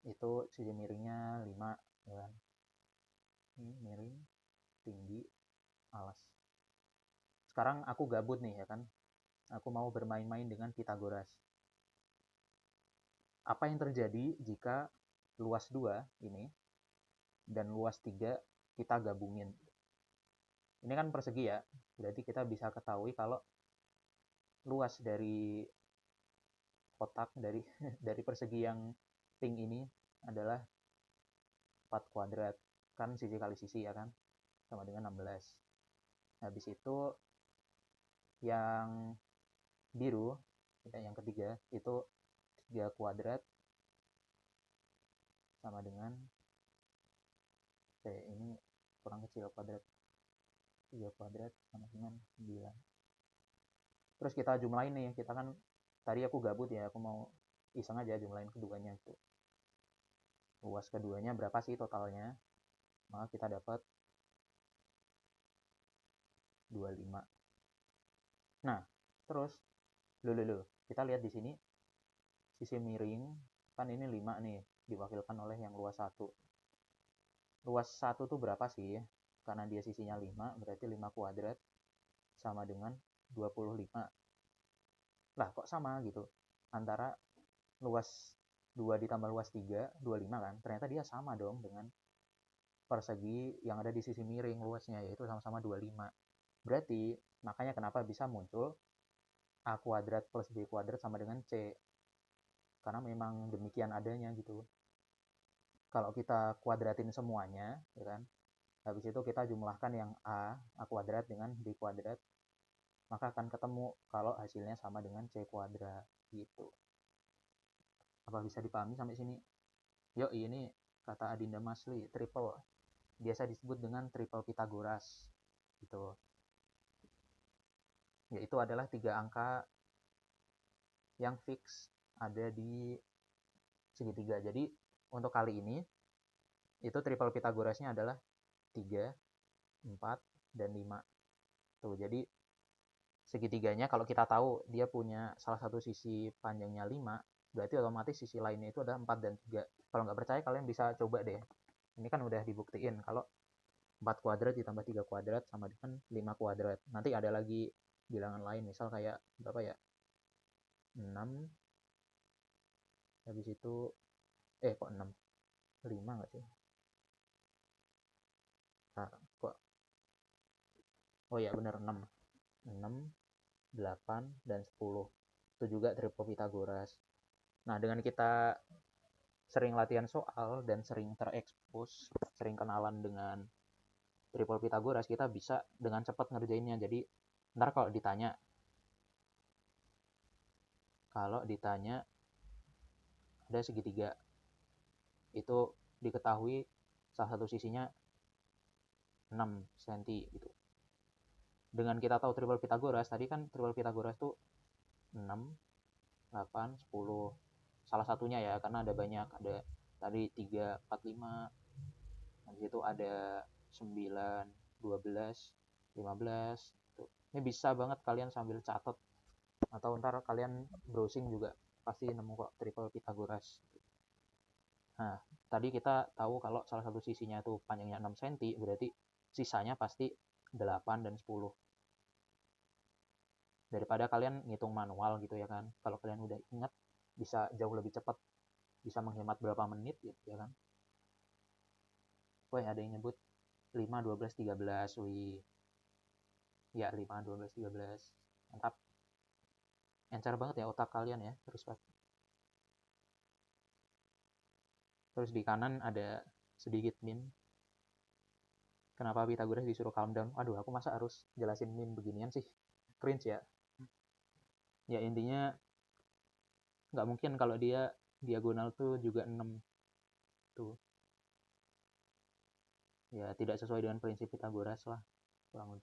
itu sisi miringnya 5, ya kan? Ini miring, tinggi, alas. Sekarang aku gabut nih ya kan. Aku mau bermain-main dengan Pitagoras. Apa yang terjadi jika luas 2 ini dan luas 3 kita gabungin? Ini kan persegi ya. Berarti kita bisa ketahui kalau luas dari kotak dari dari persegi yang pink ini adalah 4 kuadrat. Kan sisi kali sisi ya kan? Sama dengan 16. Habis itu yang biru, yang ketiga, itu 3 kuadrat sama dengan ini kurang kecil kuadrat. 3 kuadrat sama dengan 9. Terus kita jumlahin nih, kita kan tadi aku gabut ya, aku mau iseng aja jumlahin keduanya itu. Luas keduanya berapa sih totalnya? Maka kita dapat 25. Nah, terus kita lihat di sini sisi miring kan ini 5 nih, diwakilkan oleh yang luas 1. Luas 1 tuh berapa sih? Karena dia sisinya 5, berarti 5 kuadrat sama dengan 25. Lah, kok sama gitu? Antara luas 2 ditambah luas 3, 25 kan? Ternyata dia sama dong dengan persegi yang ada di sisi miring luasnya, yaitu sama-sama 25. Berarti, makanya kenapa bisa muncul A kuadrat plus B kuadrat sama dengan C. Karena memang demikian adanya gitu. Kalau kita kuadratin semuanya, ya kan? Habis itu kita jumlahkan yang A kuadrat dengan B kuadrat, maka akan ketemu kalau hasilnya sama dengan C kuadrat gitu. Apa bisa dipahami sampai sini? Yuk, ini kata Adinda Masli, triple. Biasa disebut dengan triple Pitagoras gitu. Yaitu adalah 3 angka yang fix ada di segitiga. Jadi untuk kali ini itu triple Pitagorasnya adalah 3, 4, dan 5. Tuh, jadi segitiganya kalau kita tahu dia punya salah satu sisi panjangnya 5, berarti otomatis sisi lainnya itu ada 4 dan 3. Kalau nggak percaya kalian bisa coba deh. Ini kan udah dibuktiin kalau 4 kuadrat ditambah 3 kuadrat sama dengan 5 kuadrat. Nanti ada lagi bilangan lain, misal kayak berapa ya? 6, habis itu, kok 6? 5 nggak sih? Nah, kok, oh ya bener 6. 6, 8, dan 10. Itu juga triple Pitagoras. Nah, dengan kita sering latihan soal dan sering terekspos, sering kenalan dengan triple Pythagoras, kita bisa dengan cepat ngerjainnya. Jadi ntar kalau ditanya ada segitiga, itu diketahui salah satu sisinya 6 cm gitu. Dengan kita tahu triple Pythagoras, tadi kan triple Pythagoras tuh 6, 8, 10. Salah satunya ya, karena ada banyak. Ada tadi 3, 4, 5. Habis itu ada 9, 12, 15. Tuh. Ini bisa banget kalian sambil catat. Atau ntar kalian browsing juga pasti nemu kok triple Pythagoras. Nah, tadi kita tahu kalau salah satu sisinya itu panjangnya 6 cm, berarti sisanya pasti 8 dan 10. Daripada kalian ngitung manual gitu ya kan. Kalau kalian udah ingat, bisa jauh lebih cepat, bisa menghemat berapa menit gitu ya kan. Wah, ada yang nyebut 5, 12, 13. Wih. Ya, 5, 12, 13. Mantap. Encer banget ya otak kalian ya. Terus di kanan ada sedikit meme. Kenapa Pythagoras disuruh calm down? Aduh, aku masa harus jelasin meme beginian sih? Cringe ya. Ya intinya nggak mungkin kalau dia diagonal tuh juga 6 tuh. Ya tidak sesuai dengan prinsip Pythagoras lah. Bangun.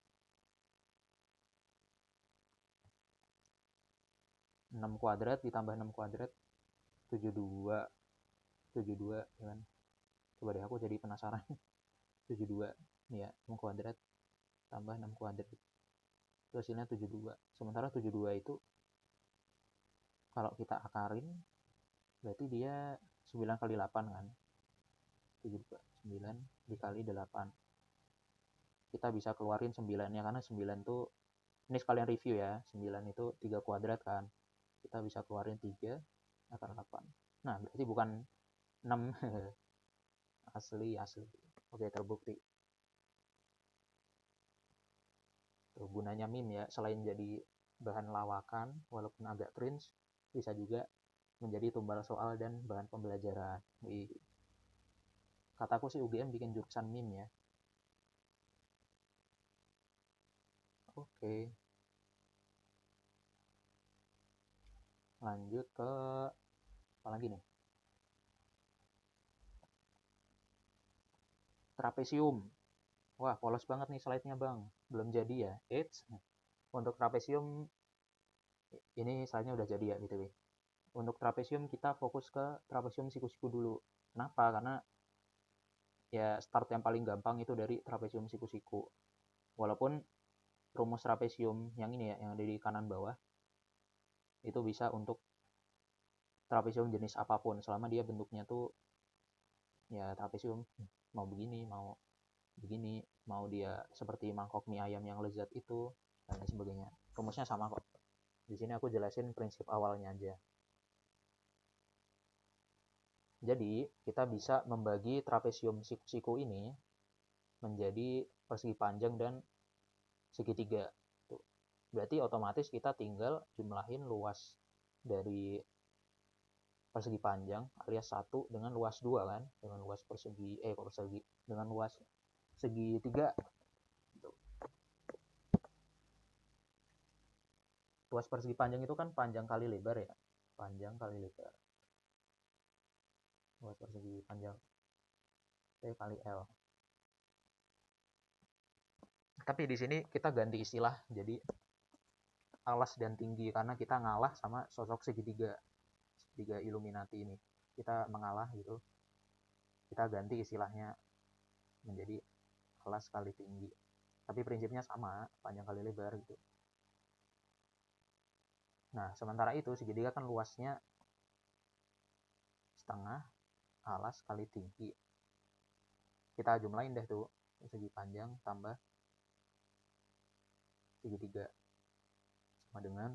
6 kuadrat ditambah 6 kuadrat 72. 72 ya kan. Coba deh aku jadi penasaran. 72 nih ya, 6 kuadrat tambah 6 kuadrat itu hasilnya 72. Sementara 72 itu kalau kita akarin berarti dia 9 kali 8 kan. 72, 9 dikali 8. Kita bisa keluarin 9-nya karena 9 tuh, ini sekalian review ya, 9 itu 3 kuadrat kan. Kita bisa keluarin 3 akar 8. Nah, berarti bukan 6. asli. Oke, terbukti. Tuh, gunanya meme ya, selain jadi bahan lawakan, walaupun agak cringe, bisa juga menjadi tumbal soal dan bahan pembelajaran. Kataku sih UGM bikin jurusan meme ya. Oke, lanjut ke apa lagi nih? Trapesium. Wah, polos banget nih slide-nya bang. Belum jadi ya. Untuk trapesium, ini slide-nya udah jadi ya BTW. Untuk trapesium kita fokus ke trapesium siku-siku dulu. Kenapa? Karena ya start yang paling gampang itu dari trapesium siku-siku. Walaupun rumus trapesium yang ini ya, yang ada di kanan bawah, itu bisa untuk trapesium jenis apapun selama dia bentuknya tuh ya trapesium, mau begini, mau dia seperti mangkok mie ayam yang lezat itu, dan lain sebagainya. Rumusnya sama kok. Di sini aku jelasin prinsip awalnya aja. Jadi, kita bisa membagi trapesium siku-siku ini menjadi persegi panjang dan segitiga. Berarti otomatis kita tinggal jumlahin luas dari persegi panjang alias 1 dengan luas 2 kan, dengan luas dengan luas segitiga. Luas persegi panjang itu kan panjang kali lebar ya, panjang kali lebar. Luas persegi panjang P kali L. Tapi di sini kita ganti istilah jadi alas dan tinggi karena kita ngalah sama sosok segitiga Illuminati ini. Kita mengalah gitu. Kita ganti istilahnya menjadi alas kali tinggi. Tapi prinsipnya sama, panjang kali lebar gitu. Nah, sementara itu segitiga kan luasnya setengah alas kali tinggi. Kita jumlahin deh tuh, segi panjang tambah segitiga sama dengan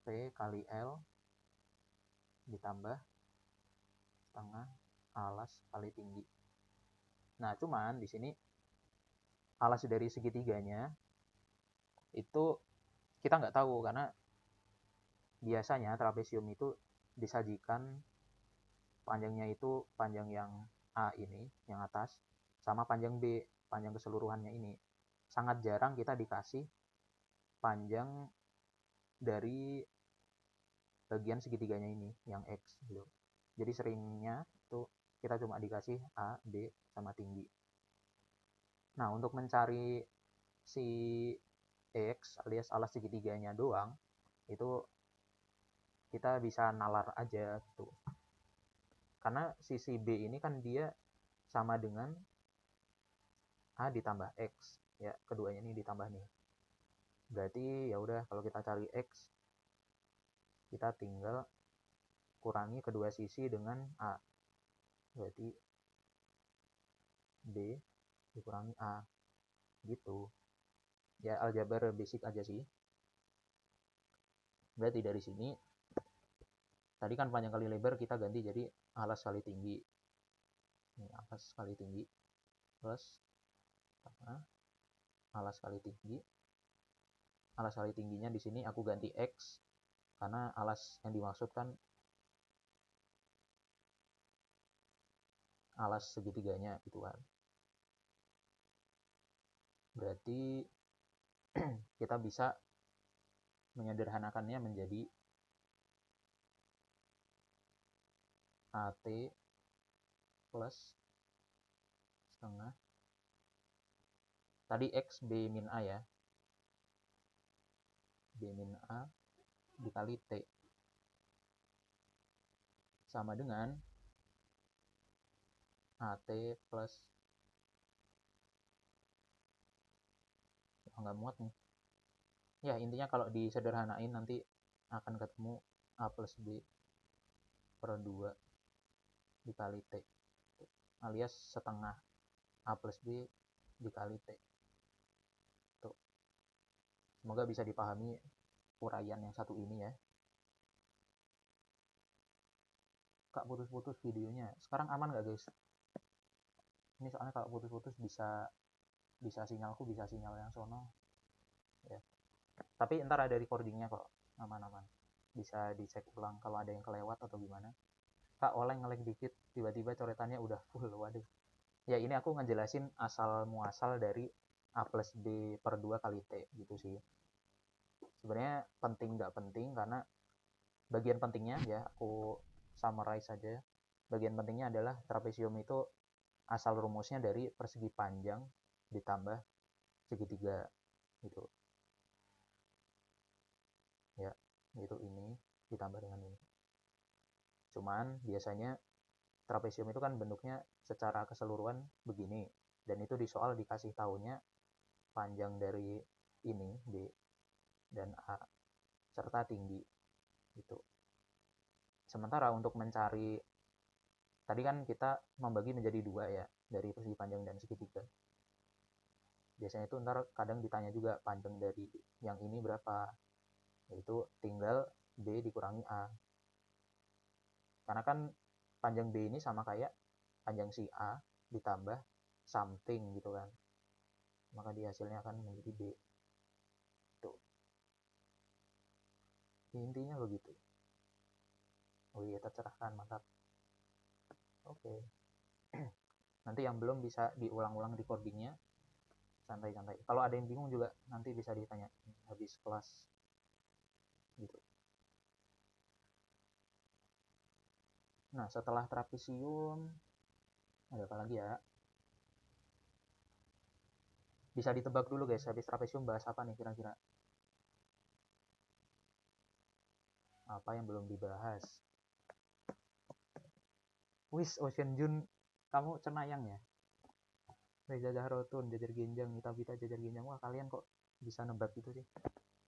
P kali L ditambah setengah alas kali tinggi. Nah, cuman di sini alas dari segitiganya itu kita nggak tahu karena biasanya trapesium itu disajikan Panjangnya itu panjang yang A ini, yang atas, sama panjang B, panjang keseluruhannya ini. Sangat jarang kita dikasih panjang dari bagian segitiganya ini, yang X gitu. Jadi seringnya itu kita cuma dikasih A, B, sama tinggi. Nah, untuk mencari si X alias alas segitiganya doang, itu kita bisa nalar aja gitu. Karena sisi B ini kan dia sama dengan A ditambah X. Ya, keduanya ini ditambah nih. Berarti ya udah kalau kita cari X, kita tinggal kurangi kedua sisi dengan A. Berarti B dikurangi A. Gitu. Ya aljabar basic aja sih. Berarti dari sini tadi kan panjang kali lebar kita ganti jadi alas kali tinggi. Ini alas kali tinggi plus alas kali tinggi. Alas kali tingginya di sini aku ganti X karena alas yang dimaksud kan alas segitiganya gitu kan. Berarti kita bisa menyederhanakannya menjadi AT plus setengah tadi X B min A ya, B min A dikali T sama dengan AT plus nggak muat nih ya, intinya kalau disederhanain nanti akan ketemu A plus B per 2 dikali T alias setengah A plus B dikali T. Tuh. Semoga bisa dipahami uraian yang satu ini ya. Kak, putus-putus videonya. Sekarang aman nggak guys? Ini soalnya kalau putus-putus bisa sinyalku bisa sinyal yang sono ya. Tapi ntar ada recordingnya kok, aman-aman. Bisa dicek ulang kalau ada yang kelewat atau gimana. Kak, oleng nge-lag dikit, tiba-tiba coretannya udah full, waduh. Ya ini aku ngejelasin asal muasal dari A plus B per 2 kali T gitu sih. Sebenarnya penting nggak penting karena bagian pentingnya ya aku summarize saja. Bagian pentingnya adalah trapesium itu asal rumusnya dari persegi panjang ditambah segitiga gitu. Ya, itu ini ditambah dengan ini. Cuman biasanya trapesium itu kan bentuknya secara keseluruhan begini dan itu di soal dikasih tahunya panjang dari ini B dan A serta tinggi gitu. Sementara untuk mencari tadi kan kita membagi menjadi dua ya dari persegi panjang dan segitiga. Biasanya itu ntar kadang ditanya juga panjang dari yang ini berapa, yaitu tinggal B dikurangi A. Karena kan panjang B ini sama kayak panjang si A ditambah something gitu kan. Maka di hasilnya akan menjadi B. Tuh. Intinya begitu. Oh iya, tercerahkan, mantap. Oke. Nanti yang belum bisa diulang-ulang recordingnya, santai-santai. Kalau ada yang bingung juga nanti bisa ditanya habis kelas gitu. Nah, setelah trapesium ada apa lagi ya? Bisa ditebak dulu guys, habis trapesium bahas apa nih kira-kira? Apa yang belum dibahas? Wis, Ocean Jun, kamu cenayang ya? Reza Zahrotun, Jajar Genjang, Nita Vita, Jajar Genjang. Wah, kalian kok bisa nebak gitu sih?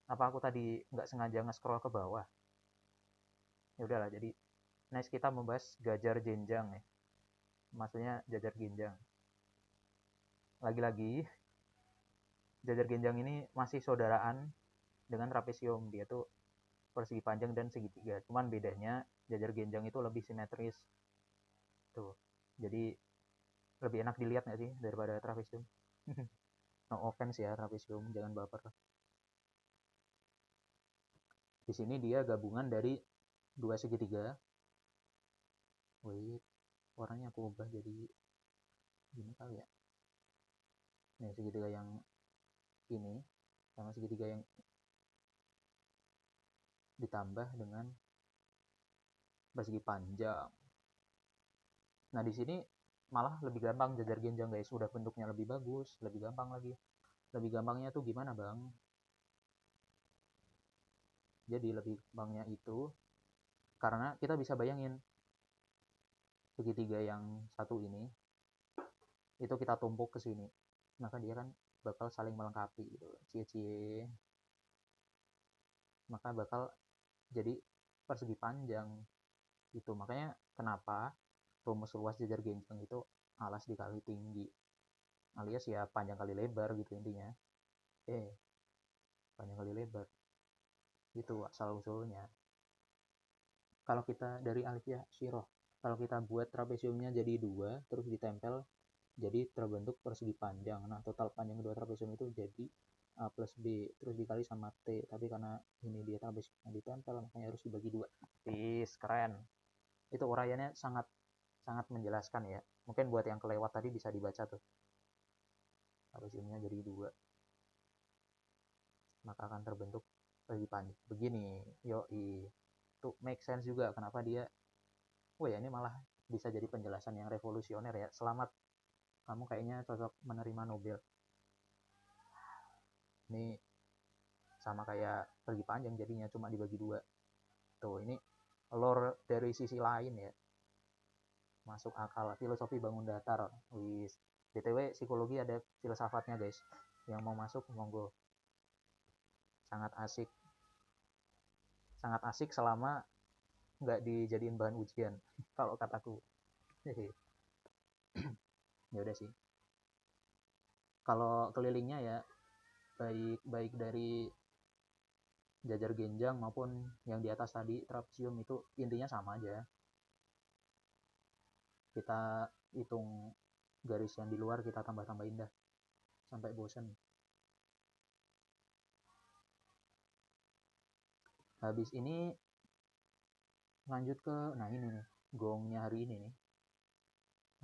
Apa aku tadi nggak sengaja nge-scroll ke bawah? Ya udahlah, jadi next kita membahas Gajar Genjang ya. Maksudnya Jajar Genjang. Lagi-lagi, Jajar Genjang ini masih saudaraan dengan trapesium. Dia tuh persegi panjang dan segitiga. Cuman bedanya Jajar Genjang itu lebih simetris. Tuh. Jadi lebih enak dilihat nggak sih daripada trapesium? No offense ya trapesium, jangan baper. Di sini dia gabungan dari dua segitiga. Wait, warnanya aku ubah jadi gini kali ya. Nih segitiga yang ini sama segitiga yang ditambah dengan persegi panjang. Nah di sini malah lebih gampang jajar genjang guys, udah bentuknya lebih bagus, lebih gampang lagi. Lebih gampangnya tuh gimana bang? Jadi lebih gampangnya itu karena kita bisa bayangin segitiga yang satu ini itu kita tumpuk ke sini, maka dia kan bakal saling melengkapi gitu, cie-cie, maka bakal jadi persegi panjang itu. Makanya kenapa rumus luas jajar genjang itu alas dikali tinggi, alias ya panjang kali lebar gitu intinya. Panjang kali lebar itu asal usulnya. Kalau kita dari alfiah syirah, kalau kita buat trapesiumnya jadi dua terus ditempel jadi terbentuk persegi panjang. Nah total panjang kedua trapesium itu jadi A plus B terus dikali sama T, tapi karena ini dia trapesiumnya ditempel makanya harus dibagi dua. Keren. Itu uraiannya sangat sangat menjelaskan ya. Mungkin buat yang kelewat tadi bisa dibaca tuh. Trapesiumnya jadi dua maka akan terbentuk persegi panjang begini. Yoi, tuh make sense juga kenapa dia. Ya ini malah bisa jadi penjelasan yang revolusioner ya. Selamat, kamu kayaknya cocok menerima Nobel. Ini sama kayak persegi panjang jadinya cuma dibagi dua. Tuh ini lore dari sisi lain ya. Masuk akal, filosofi bangun datar. Wis. BTW psikologi ada filsafatnya guys. Yang mau masuk monggo. Sangat asik. Sangat asik selama nggak dijadiin bahan ujian kalau kataku. Ya udah sih. Kalau kelilingnya ya baik baik dari jajar genjang maupun yang di atas tadi trapesium itu intinya sama aja. Kita hitung garis yang di luar, kita tambah-tambahin dah sampai bosen. Habis ini lanjut ke ini nih, gongnya hari ini nih,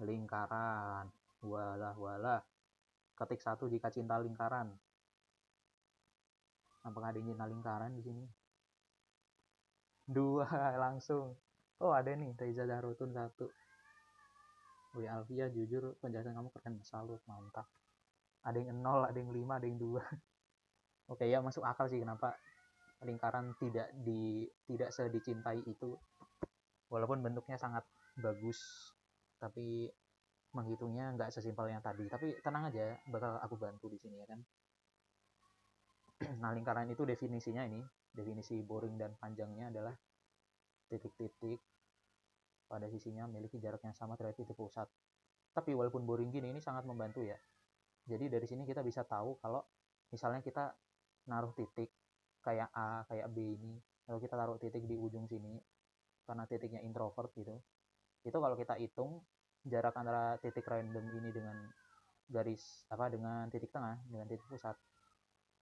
lingkaran. Walah walah, ketik satu jika cinta lingkaran. Apakah ada yang cinta lingkaran di sini? Dua langsung. Oh ada nih, Reza Darutun satu. Wih Alfia, jujur penjelasan kamu keren, salut, mantap. Ada yang 0, ada yang 5, ada yang 2. Oke ya, masuk akal sih kenapa lingkaran tidak sedicintai itu. Walaupun bentuknya sangat bagus, tapi menghitungnya nggak sesimpel yang tadi. Tapi tenang aja, bakal aku bantu di sini ya kan. Nah lingkaran itu definisinya ini, definisi boring dan panjangnya adalah titik-titik pada sisinya memiliki jarak yang sama terhadap titik pusat. Tapi walaupun boring gini, ini sangat membantu ya. Jadi dari sini kita bisa tahu kalau misalnya kita naruh titik kayak A, kayak B ini, lalu kita taruh titik di ujung sini, karena titiknya introvert gitu, itu kalau kita hitung jarak antara titik random ini dengan garis dengan titik tengah, dengan titik pusat,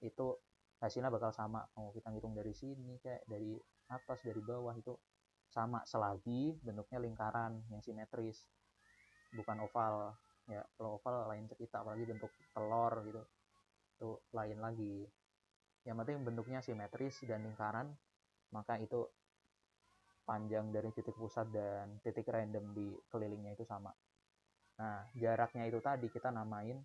itu hasilnya bakal sama. Mau kita ngitung dari sini kayak dari atas, dari bawah, itu sama selagi bentuknya lingkaran yang simetris, bukan oval. Ya kalau oval lain cerita, apalagi bentuk telur gitu, itu lain lagi. Yang penting bentuknya simetris dan lingkaran, maka itu panjang dari titik pusat dan titik random di kelilingnya itu sama. Nah, jaraknya itu tadi kita namain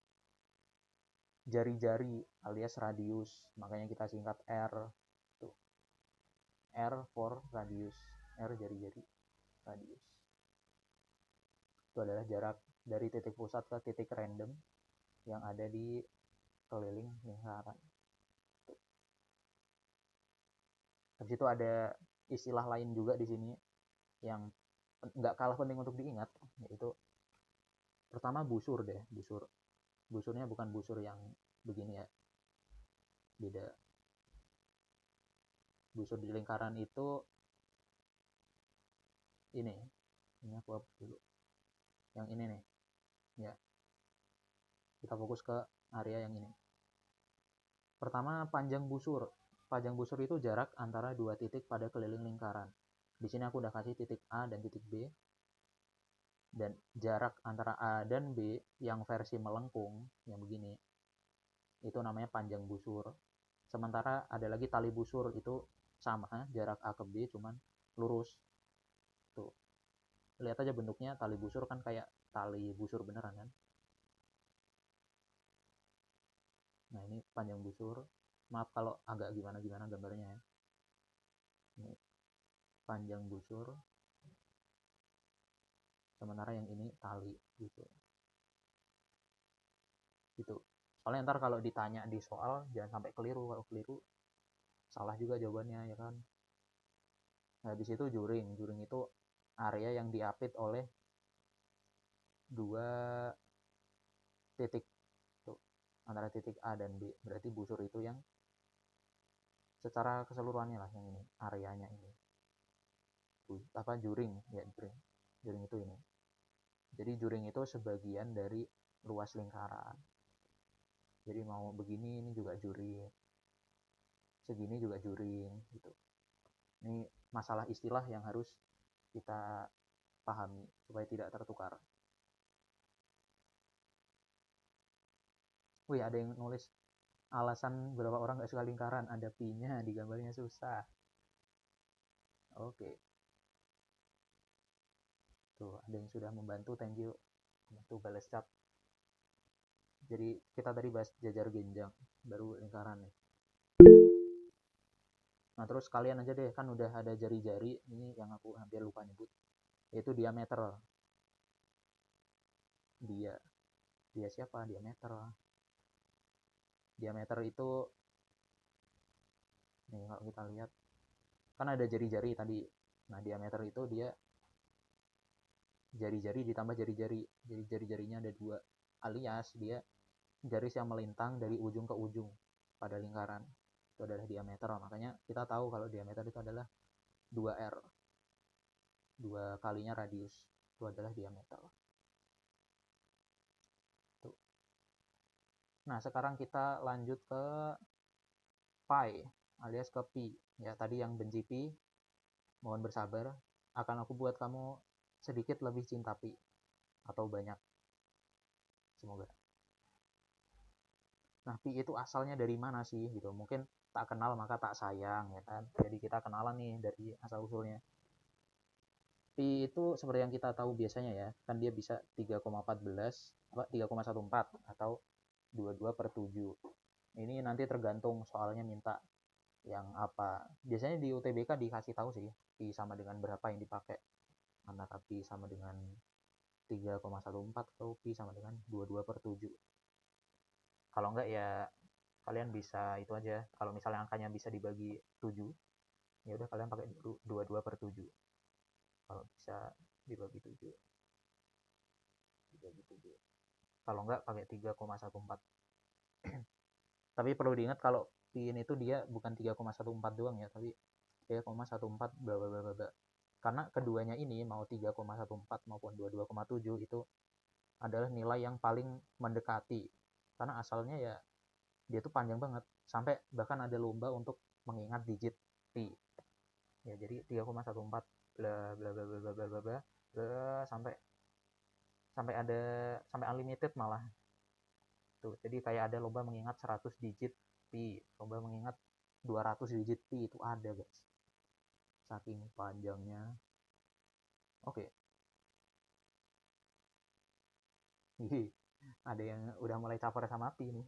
jari-jari alias radius, makanya kita singkat R. Tuh. R for radius, R jari-jari, radius. Itu adalah jarak dari titik pusat ke titik random yang ada di keliling lingkaran. Habis itu ada istilah lain juga di sini yang nggak kalah penting untuk diingat, yaitu pertama busur deh, busur. Busurnya bukan busur yang begini ya, beda. Busur di lingkaran itu ini aku hapus dulu. Yang ini nih, ya. Kita fokus ke area yang ini. Pertama, panjang busur. Panjang busur itu jarak antara dua titik pada keliling lingkaran. Di sini aku udah kasih titik A dan titik B. Dan jarak antara A dan B yang versi melengkung, yang begini, itu namanya panjang busur. Sementara ada lagi tali busur, itu sama, jarak A ke B cuman lurus. Tuh, lihat aja bentuknya, tali busur kan kayak tali busur beneran kan. Nah ini panjang busur, maaf kalau agak gimana-gimana gambarnya ya. Ini panjang busur, sementara yang ini tali gitu. Soalnya ntar kalau ditanya di soal jangan sampai keliru, kalau keliru salah juga jawabannya ya kan. Nah, habis itu juring itu area yang diapit oleh dua titik tuh, antara titik A dan B, berarti busur itu yang secara keseluruhannya lah, yang ini areanya ini apa juring ya, juring itu ini. Jadi juring itu sebagian dari luas lingkaran. Jadi mau begini ini juga juring, segini juga juring gitu. Ini masalah istilah yang harus kita pahami supaya tidak tertukar. Wih, ada yang nulis alasan berapa orang gak suka lingkaran, ada pi-nya di gambarnya, susah. Oke. Tuh, ada yang sudah membantu, thank you. Tuh, balas chat. Jadi kita tadi bahas jajar genjang, baru lingkaran nih. Nah, terus kalian aja deh, kan udah ada jari-jari, ini yang aku hampir lupa nyebut, yaitu diameter. Dia siapa? Diameter. Diameter itu, nih kalau kita lihat, kan ada jari-jari tadi. Nah, diameter itu dia jari-jari ditambah jari-jari. Jadi jari-jarinya ada 2, alias dia garis yang melintang dari ujung ke ujung pada lingkaran. Itu adalah diameter. Makanya kita tahu kalau diameter itu adalah 2R. 2 kalinya radius. Itu adalah diameter. Tuh. Nah, sekarang kita lanjut ke pi alias ke pi. Ya, tadi yang benci pi, mohon bersabar. Akan aku buat kamu sedikit lebih cinta pi. Atau banyak. Semoga. Nah, pi itu asalnya dari mana sih gitu? Mungkin tak kenal maka tak sayang ya kan. Jadi kita kenalan nih dari asal usulnya. Pi itu seperti yang kita tahu biasanya ya, kan dia bisa 3,14 3,14 atau 22/7. Ini nanti tergantung soalnya minta yang apa. Biasanya di UTBK dikasih tahu sih pi sama dengan berapa yang dipakai. Antara pi sama dengan 3,14 atau pi sama dengan 22/7. Kalau enggak ya kalian bisa itu aja. Kalau misalnya angkanya bisa dibagi 7, ya udah kalian pakai 22/7. Kalau bisa dibagi 7. Kalau enggak pakai 3,14. Tapi perlu diingat kalau pi ini tuh dia bukan 3,14 doang ya, tapi 3,14 bla bla bla bla. Karena keduanya ini mau 3,14 maupun 22,7 itu adalah nilai yang paling mendekati. Karena asalnya ya dia tuh panjang banget, sampai bahkan ada lomba untuk mengingat digit pi. Ya jadi 3,14 bla bla bla bla bla bla bla sampai ada sampai unlimited malah. Tuh, jadi kayak ada lomba mengingat 100 digit pi, lomba mengingat 200 digit pi, itu ada guys. Saking panjangnya. Oke. Hihi, ada yang udah mulai caper sama pi nih.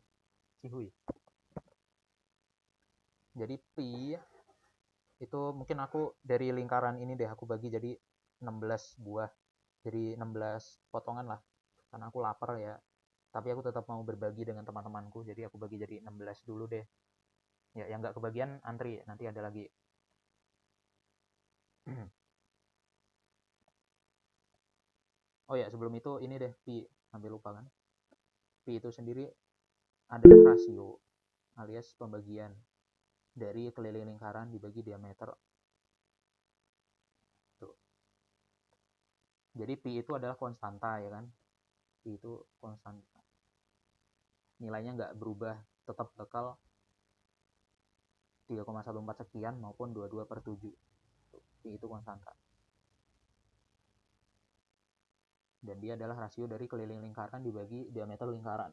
Cihuy. Jadi pi itu mungkin aku dari lingkaran ini deh aku bagi jadi 16 buah. Jadi 16 potongan lah. Karena aku lapar ya. Tapi aku tetap mau berbagi dengan teman-temanku, jadi aku bagi jadi 16 dulu deh. Ya, yang nggak kebagian antri, nanti ada lagi. Oh ya, sebelum itu ini deh pi, sampai lupa kan. Pi itu sendiri adalah rasio alias pembagian dari keliling lingkaran dibagi diameter. Tuh. Jadi pi itu adalah konstanta ya kan. Pi itu konstanta. Nilainya nggak berubah, tetap bakal 3,14 sekian maupun 22/7. Pi itu konstanta. dan dia adalah rasio dari keliling lingkaran dibagi diameter lingkaran.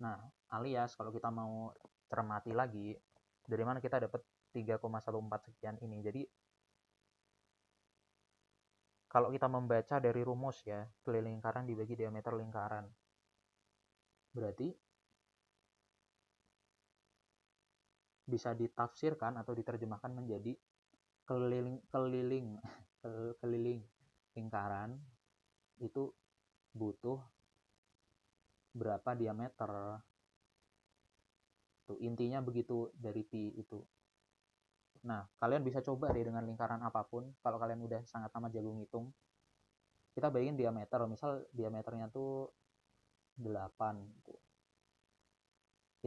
Nah, alias kalau kita mau cermati lagi, dari mana kita dapat 3,14 sekian ini. Jadi, kalau kita membaca dari rumus ya, keliling lingkaran dibagi diameter lingkaran. Berarti bisa ditafsirkan atau diterjemahkan menjadi keliling lingkaran itu butuh berapa diameter. Tuh, intinya begitu dari pi itu. Nah, kalian bisa coba deh dengan lingkaran apapun. Kalau kalian udah sangat amat jago ngitung, kita bayangin diameter. Misal diameternya tuh 8. Gitu.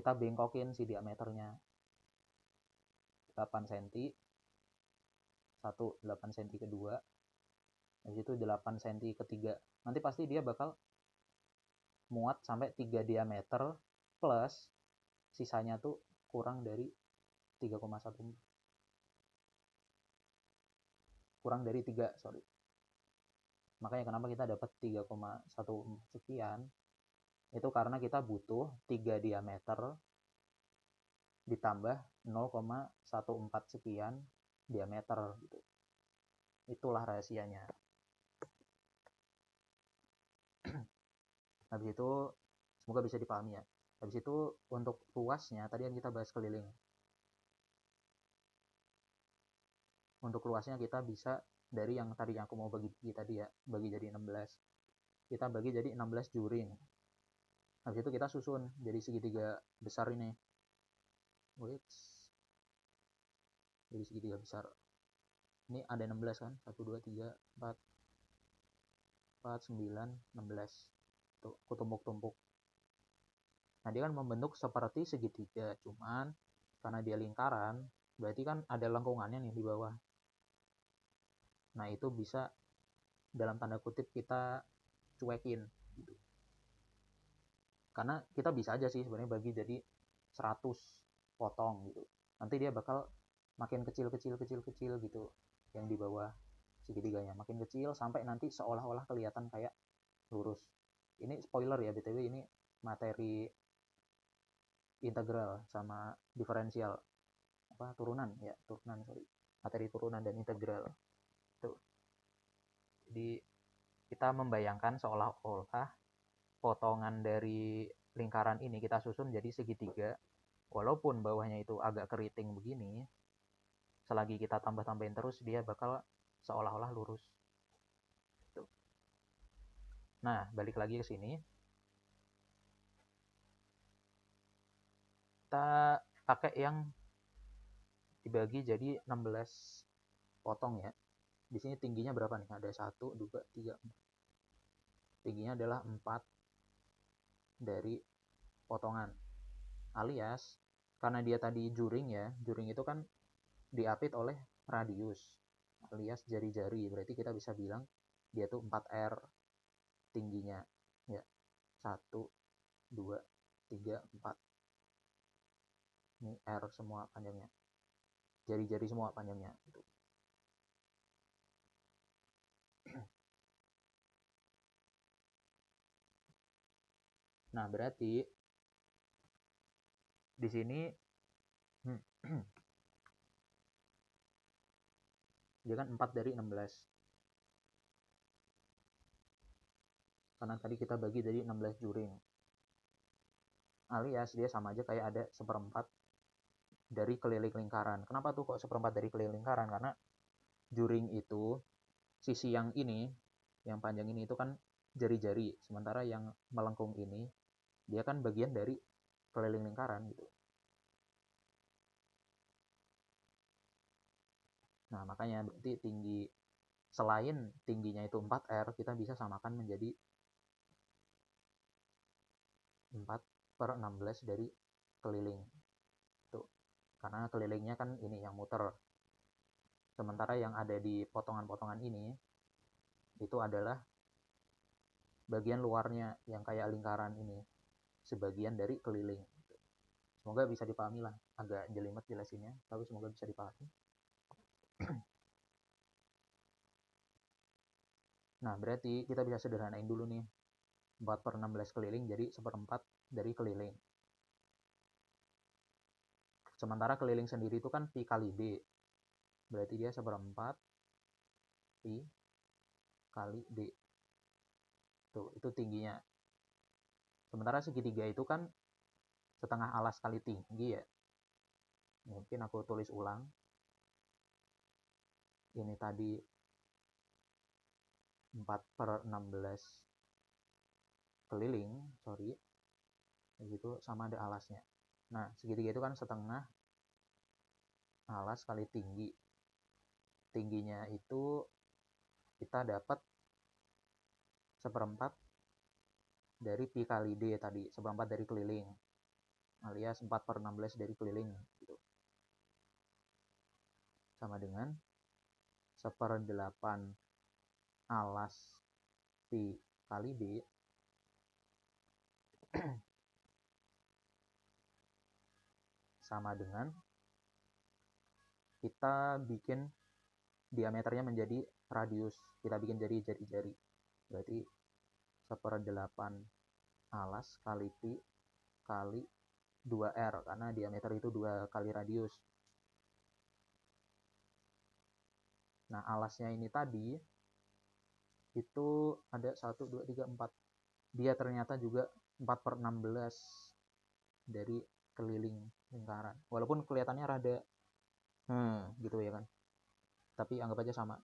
Kita bengkokin si diameternya 8 cm. 8 cm kedua. Habis itu 8 cm ketiga. Nanti pasti dia bakal muat sampai 3 diameter plus sisanya tuh kurang dari 3,1, kurang dari 3, sorry. Makanya kenapa kita dapat 3,1 sekian, itu karena kita butuh 3 diameter ditambah 0,14 sekian diameter gitu. Itulah rahasianya. Habis itu semoga bisa dipahami ya. Habis itu untuk luasnya tadi yang kita bahas keliling. Untuk luasnya kita bisa dari yang tadi yang aku mau bagi tadi ya, bagi jadi 16. Kita bagi jadi 16 juring. Habis itu kita susun jadi segitiga besar ini. Wait. Jadi segitiga besar. Ini ada 16 kan? 1, 2, 3, 4, 9, 16. Tuh, aku tumpuk-tumpuk. Nah, dia kan membentuk seperti segitiga. Cuman, karena dia lingkaran, berarti kan ada lengkungannya nih di bawah. Nah, itu bisa dalam tanda kutip kita cuekin. Gitu. Karena kita bisa aja sih sebenarnya bagi jadi 100 potong gitu. Nanti dia bakal makin kecil gitu yang di bawah segitiganya, makin kecil sampai nanti seolah-olah kelihatan kayak lurus. Ini spoiler ya BTW, ini materi integral sama diferensial turunan sorry, materi turunan dan integral tuh. Jadi kita membayangkan seolah-olah potongan dari lingkaran ini kita susun jadi segitiga, walaupun bawahnya itu agak keriting begini, selagi kita tambah-tambahin terus dia bakal seolah-olah lurus. Tuh. Nah, balik lagi ke sini. Kita pakai yang dibagi jadi 16 potong ya. Di sini tingginya berapa nih? Ada 1, 2, 3, 4. Tingginya adalah 4 dari potongan. Alias, karena dia tadi juring ya, juring itu kan diapit oleh radius alias jari-jari. Berarti kita bisa bilang dia tuh 4R tingginya. Ya, 1, 2, 3, 4. Ini R semua panjangnya. Jari-jari semua panjangnya. Gitu. Nah, berarti di sini dia kan 4 dari 16. Karena tadi kita bagi jadi 16 juring. Alias dia sama aja kayak ada 1/4 dari keliling lingkaran. Kenapa tuh kok 1/4 dari keliling lingkaran? Karena juring itu sisi yang ini, yang panjang ini itu kan jari-jari, sementara yang melengkung ini dia kan bagian dari keliling lingkaran gitu. Nah, makanya berarti tinggi, selain tingginya itu 4R, kita bisa samakan menjadi 4/16 dari keliling. Tuh. Karena kelilingnya kan ini yang muter. Sementara yang ada di potongan-potongan ini itu adalah bagian luarnya yang kayak lingkaran ini, sebagian dari keliling. Semoga bisa dipahami lah, agak jelimet jelasinnya, tapi semoga bisa dipahami. Nah, berarti kita bisa sederhanain dulu nih. 4/16 keliling jadi 1/4 dari keliling. Sementara keliling sendiri itu kan pi kali d. Berarti dia 1/4 pi kali d. Tuh, itu tingginya. Sementara segitiga itu kan setengah alas kali tinggi ya. Mungkin aku tulis ulang. Ini tadi 4/16 keliling, sorry. Begitu sama ada alasnya. Nah, segitiga itu kan setengah alas kali tinggi. Tingginya itu kita dapat 1/4 dari pi kali d tadi, 1/4 dari keliling, alias 4/16 dari keliling gitu. Sama dengan 1/8 alas pi kali d sama dengan kita bikin diameternya menjadi radius, kita bikin jadi jari-jari. Berarti 1/8 alas kali pi kali 2R, karena diameter itu 2 kali radius. Nah, alasnya ini tadi itu ada 1, 2, 3, 4. Dia ternyata juga 4/16 dari keliling lingkaran. Walaupun kelihatannya rada gitu ya kan. Tapi anggap aja sama.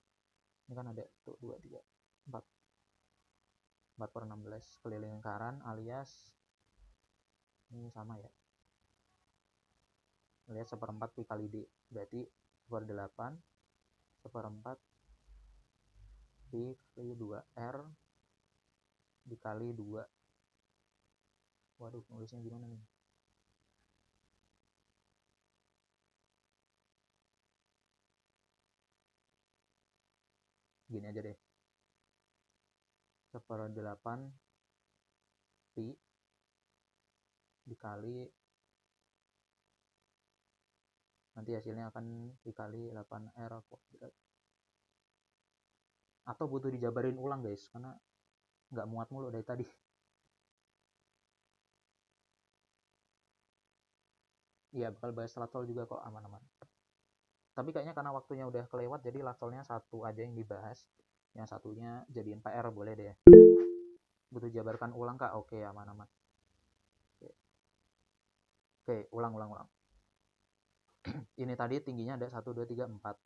Ini kan ada 1, 2, 3, 4. 4/16 keliling lingkaran alias ini sama ya. Alias 1/4 pi kali d. Berarti 1/8 1/4 pi kali 2R dikali 2. Waduh, nulisnya gimana nih? Gini aja deh. 1/8 pi dikali, nanti hasilnya akan dikali 8R kuadrat. Atau butuh dijabarin ulang guys, karena nggak muat mulu dari tadi. Iya, bakal bahas latsol juga kok, aman-aman. Tapi kayaknya karena waktunya udah kelewat, jadi latsolnya satu aja yang dibahas. Yang satunya jadiin PR, boleh deh. Butuh jabarkan ulang kak? Oke, aman-aman. Oke, ulang. Ini tadi tingginya ada 1, 2, 3, 4.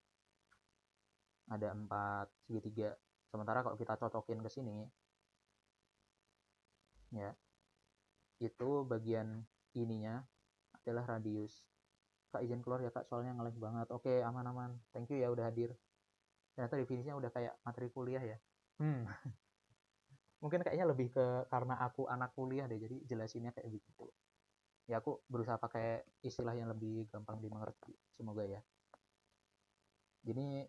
Ada 4 segitiga. Sementara kalau kita cocokin ke sini, ya, itu bagian ininya adalah radius. Kak izin keluar ya kak, soalnya nge-lag banget. Oke, aman-aman. Thank you ya udah hadir. Ternyata definisinya udah kayak materi kuliah ya. Mungkin kayaknya lebih ke karena aku anak kuliah deh, jadi jelasinnya kayak begitu. Ya aku berusaha pakai istilah yang lebih gampang dimengerti. Semoga ya. Jadi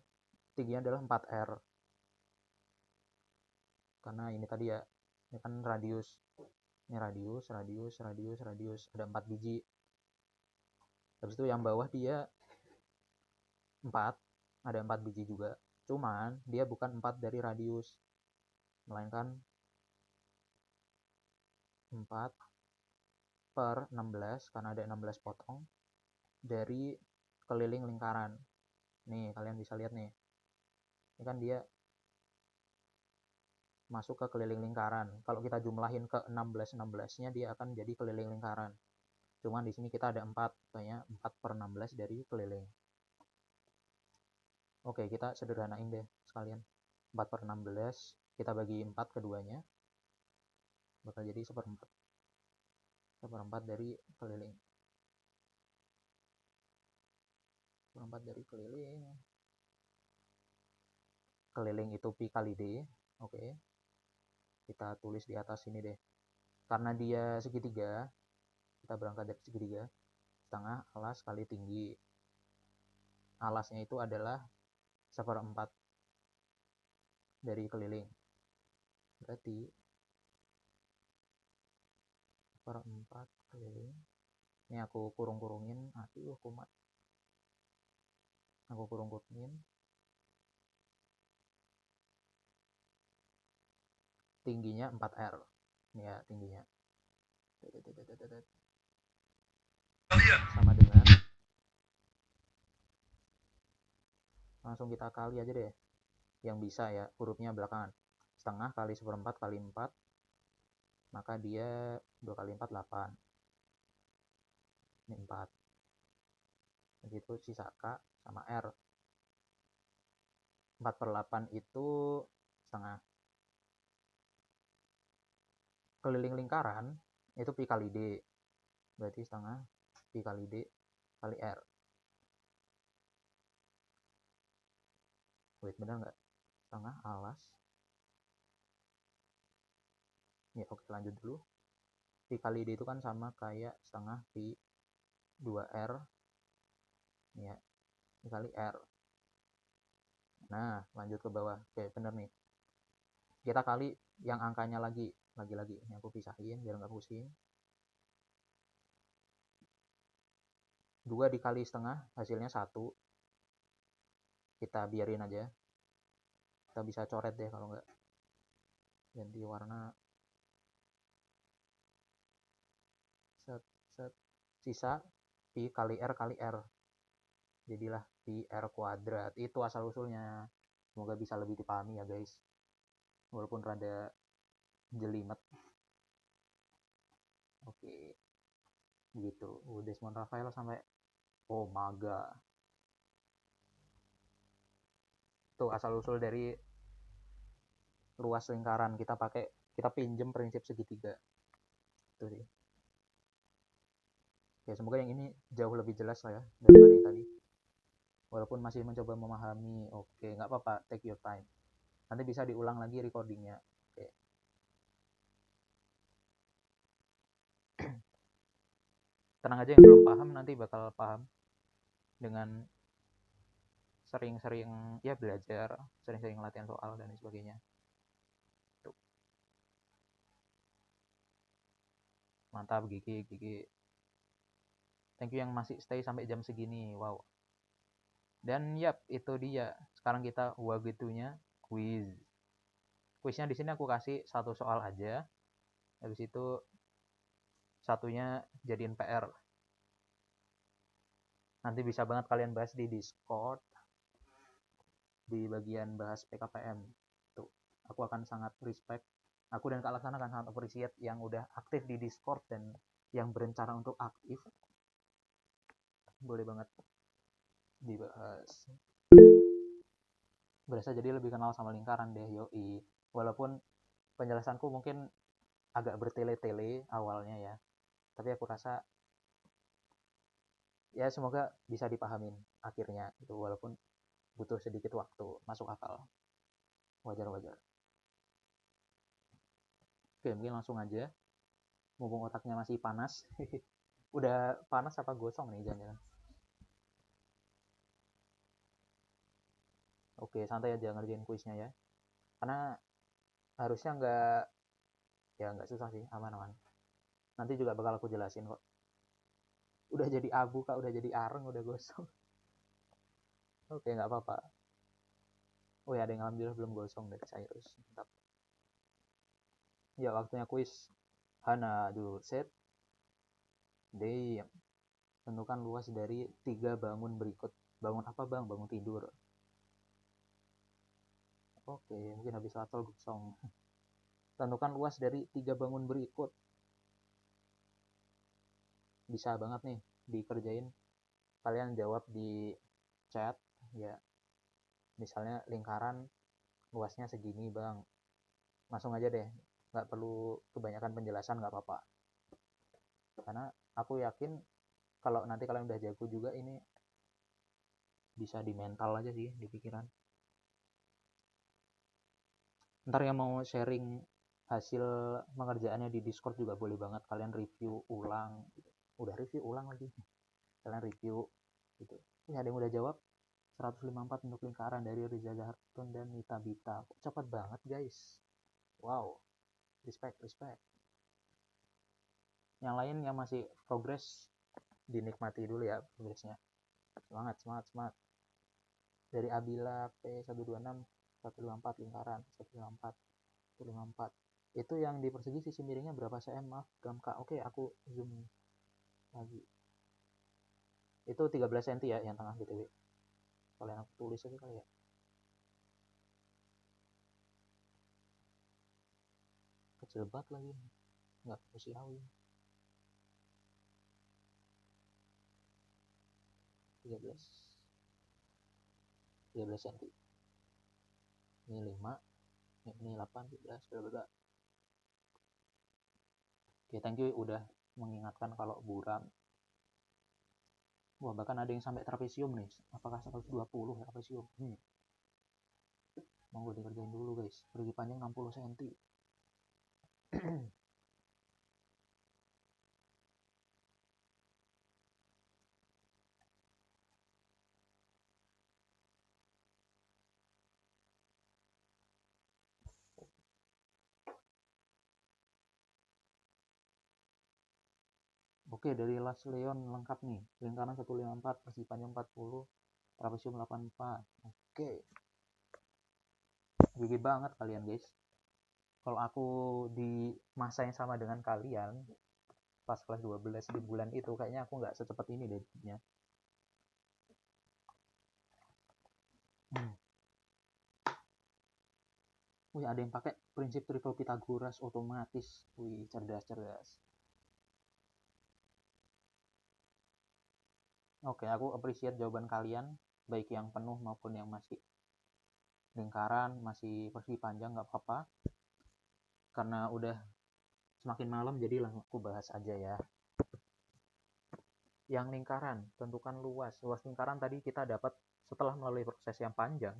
tingginya adalah 4R. Karena ini tadi ya, ini kan radius. Ini radius. Ada 4 biji. Habis itu yang bawah dia 4. Ada 4 biji juga. Cuman dia bukan 4 dari radius. Melainkan 4/16, karena ada 16 potong, dari keliling lingkaran. Nih, kalian bisa lihat nih. Ini kan dia masuk ke keliling lingkaran. Kalau kita jumlahin ke 16-16-nya, dia akan jadi keliling lingkaran. Cuman di sini kita ada 4, kayaknya 4/16 dari keliling. Oke, kita sederhanain deh sekalian. 4/16, kita bagi 4 keduanya, bakal jadi 1/4. 1/4 dari keliling. 1/4 dari keliling. Keliling itu pi kali d. Oke. Kita tulis di atas sini deh. Karena dia segitiga, kita berangkat dari segitiga. Setengah alas kali tinggi. Alasnya itu adalah 1/4 dari keliling. Berarti 1/4 keliling. Ini aku kurung-kurungin. Aduh, kumat. Aku kurung-kurungin. tingginya 4R. Ini ya tingginya. Sama dengan, langsung kita kali aja deh. Yang bisa ya, hurufnya belakangan. Setengah kali 1/4 kali 4, maka dia 2 kali 4, 8. Ini 4. Begitu sisa K sama R. 4/8 itu setengah. Keliling lingkaran itu pi kali D. Berarti setengah pi kali D kali R. Wait, benar nggak? Setengah alas. Ya, oke, lanjut dulu. Pi kali D itu kan sama kayak setengah pi 2R. Ya, pi kali R. Nah, lanjut ke bawah. Oke, bener nih. Kita kali yang angkanya lagi. Ini aku pisahin biar nggak pusing. 2 dikali setengah, hasilnya 1. Kita biarin aja. Kita bisa coret deh kalau nggak. Ganti warna. Set, set. Sisa pi kali R kali R. Jadilah pi R kuadrat. Itu asal usulnya. Semoga bisa lebih dipahami ya guys. Walaupun rada jelimet. Oke. Gitu. Desmond Raphael sampai Omega. Itu asal usul dari ruas lingkaran. Kita pinjem prinsip segitiga. Itu sih. Ya, semoga yang ini jauh lebih jelas lah ya daripada yang tadi. Walaupun masih mencoba memahami, oke, nggak apa-apa, take your time. Nanti bisa diulang lagi recordingnya. Oke. Tenang aja, yang belum paham nanti bakal paham dengan sering-sering ya belajar, sering-sering latihan soal dan sebagainya. Tuh. Mantap, Gigi. Thank you yang masih stay sampai jam segini. Wow. Dan yap, itu dia. Sekarang kita wagitunya quiz. Quiznya di sini aku kasih 1 soal aja. Habis itu satunya jadiin PR. Nanti bisa banget kalian bahas di Discord di bagian bahas PKPM. Tuh, aku akan sangat respect. Aku dan Kak Laksana akan sangat appreciate yang udah aktif di Discord dan yang berencana untuk aktif. Boleh banget dibahas. Berasa jadi lebih kenal sama lingkaran deh, yoi. Walaupun penjelasanku mungkin agak bertele-tele awalnya ya. Tapi aku rasa ya semoga bisa dipahamin akhirnya itu, walaupun butuh sedikit waktu. Masuk akal. Wajar. Oke, mungkin langsung aja. Mumpung otaknya masih panas. Udah panas apa gosong nih jangan-jangan. Oke, santai aja ngerjain kuisnya ya. Karena harusnya nggak susah sih, aman-aman. Nanti juga bakal aku jelasin kok. Udah jadi abu Kak, udah jadi areng, udah gosong. Oke, nggak apa-apa. Oh ya, ada yang alhamdulillah belum gosong dari Cyrus. Mantap. Ya, waktunya kuis. Hana dulu set. Damn. Tentukan luas dari 3 bangun berikut. Bangun apa bang? Bangun tidur. Oke, mungkin habis ratol gosong. Tentukan luas dari 3 bangun berikut. Bisa banget nih dikerjain. Kalian jawab di chat ya. Misalnya lingkaran luasnya segini bang. Langsung aja deh. Nggak perlu kebanyakan penjelasan, nggak apa-apa. Karena aku yakin kalau nanti kalian udah jago juga ini bisa di mental aja sih, di pikiran. Ntar yang mau sharing hasil pengerjaannya di Discord juga boleh banget. Kalian review ulang. Udah review ulang lagi. Kalian review gitu. Ini ada yang udah jawab. 154 untuk lingkaran dari Riza Zahartun dan Nita Bita. Cepat banget guys. Wow. Respect. Yang lain yang masih progress dinikmati dulu ya progresnya. Semangat. Dari Abila P126 154 lingkaran 154 154 Itu yang di persegi sisi miringnya berapa cm, maaf Gamka. Oke, aku zoom lagi. Itu 13 cm ya yang tengah BTW. Kalau yang aku tulis aja kali ya. Kecil banget lagi. Nggak manusiawi. 13 cm. Ini 5, ini 8, 17, bla. Oke, thank you udah mengingatkan kalau buram. Wah, bahkan ada yang sampai trapesium nih. Apakah 120 trapesium? Mau dikerjain dulu guys. Persegi panjang 60 cm. Oke, dari Las Leon lengkap nih. Lingkaran 154, persegi panjang 40, trapesium 84. Oke. Gigi banget kalian guys. Kalau aku di masa yang sama dengan kalian, pas kelas 12 di bulan itu, kayaknya aku nggak secepat ini deh. Wih, ada yang pakai prinsip triple Pythagoras otomatis. Wih, cerdas. Oke, aku appreciate jawaban kalian, baik yang penuh maupun yang masih lingkaran, masih persegi panjang, nggak apa-apa. Karena udah semakin malam, jadi langsung aku bahas aja ya. Yang lingkaran, tentukan luas. Luas lingkaran tadi kita dapat setelah melalui proses yang panjang,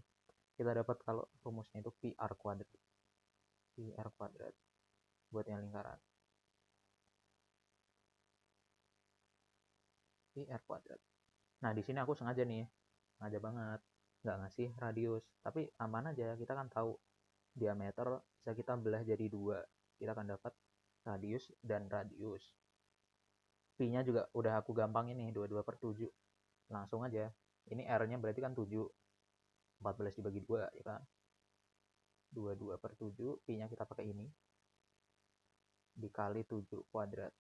kita dapat kalau rumusnya itu pi r kuadrat. Pi r kuadrat buat yang lingkaran. Pi r kuadrat. Nah, di sini aku sengaja banget nggak ngasih radius, tapi aman aja, kita kan tahu diameter bisa kita belah jadi 2, kita akan dapat radius dan radius. Pi-nya juga udah aku gampangin nih, 22/7, langsung aja. Ini R-nya berarti kan 7, 14 dibagi 2 ya kan, 22/7, Pi-nya kita pakai ini dikali 7 kuadrat.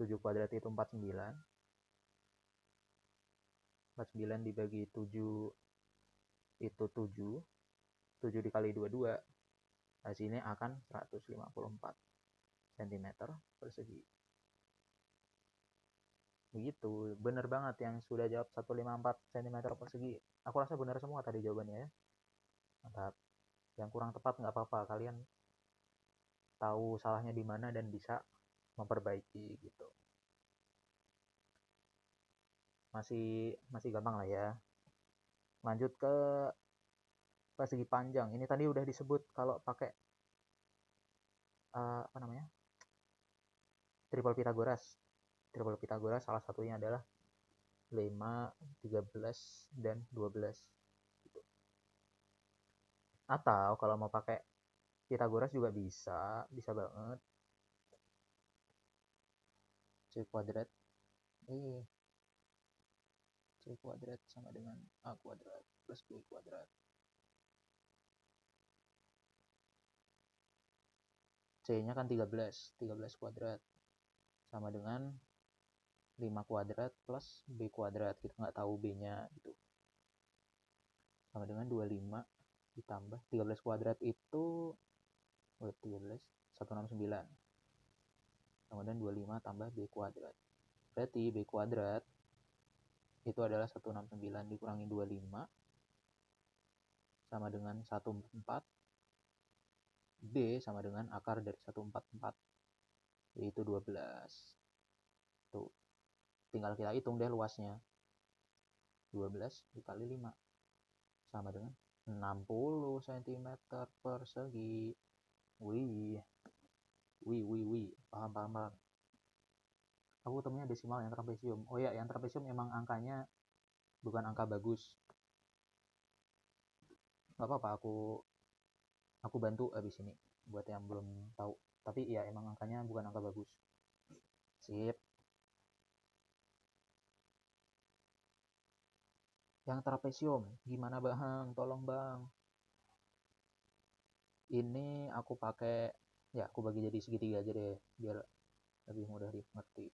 7 kuadrat itu 49. 49 dibagi 7 itu 7. 7 dikali 22, hasilnya akan 154 cm persegi. Begitu, bener banget yang sudah jawab 154 cm persegi. Aku rasa benar semua tadi jawabannya ya. Mantap. Yang kurang tepat nggak apa-apa, kalian tahu salahnya di mana dan bisa memperbaiki gitu. Masih gampang lah ya. Lanjut ke persegi panjang. Ini tadi udah disebut kalau pakai apa namanya? Triple Pythagoras. Triple Pythagoras salah satunya adalah 5, 13, dan 12. Gitu. Atau kalau mau pakai Pythagoras juga bisa banget. C kuadrat C kuadrat sama dengan A kuadrat plus B kuadrat. C-nya kan 13 kuadrat sama dengan 5 kuadrat plus B kuadrat. Kita nggak tahu B-nya gitu. Sama dengan 25 ditambah 13 kuadrat itu 13, 169. Kemudian 25 tambah B kuadrat. Berarti B kuadrat itu adalah 169 dikurangi 25 sama dengan 144. B sama dengan akar dari 144, yaitu 12. Tuh, tinggal kita hitung deh luasnya. 12 dikali 5 sama dengan 60 cm persegi. Wih. Paham. Aku temunya desimal yang trapesium. Oh ya, yang trapesium emang angkanya bukan angka bagus. Gak apa-apa, aku bantu abis ini buat yang belum tahu. Tapi ya emang angkanya bukan angka bagus. Sip. Yang trapesium, gimana bang? Tolong bang. Ini aku pakai, ya aku bagi jadi segitiga aja deh, biar lebih mudah dimengerti.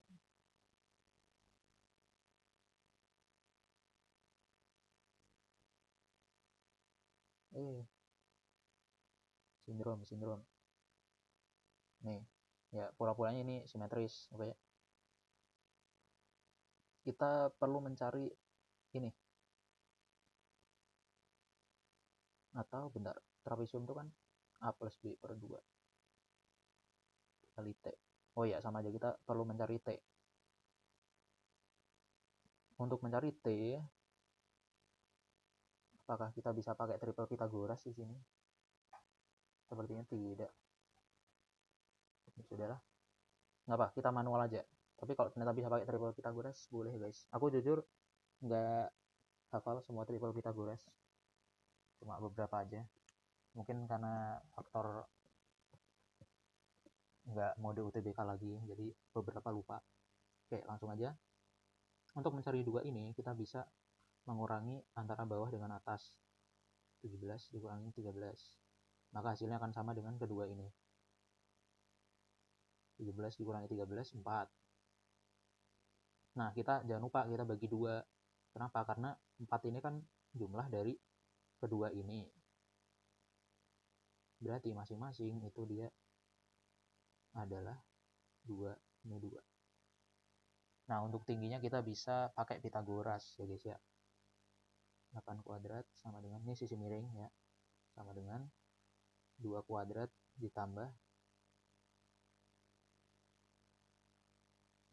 Sindrom. Nih, ya pola-polanya ini simetris, oke. Kita perlu mencari ini. Atau bentar, trapesium itu kan A plus B per 2 kali T. Oh iya, sama aja, kita perlu mencari T. Untuk mencari T, apakah kita bisa pakai triple Pythagoras di sini? Sepertinya tidak. Sudahlah. Nggak apa, kita manual aja. Tapi kalau ternyata bisa pakai triple Pythagoras, boleh guys. Aku jujur nggak hafal semua triple Pythagoras. Cuma beberapa aja. Mungkin karena faktor nggak mode UTBK lagi, jadi beberapa lupa. Oke, langsung aja. Untuk mencari dua ini, kita bisa mengurangi antara bawah dengan atas. 17 dikurangi 13. Maka hasilnya akan sama dengan kedua ini. 17 dikurangi 13, 4. Nah, kita jangan lupa kita bagi 2. Kenapa? Karena 4 ini kan jumlah dari kedua ini. Berarti masing-masing itu dia adalah 2, ini 2. Nah, untuk tingginya kita bisa pakai Pythagoras ya guys ya. 8 kuadrat sama dengan, ini sisi miring ya, sama dengan 2 kuadrat ditambah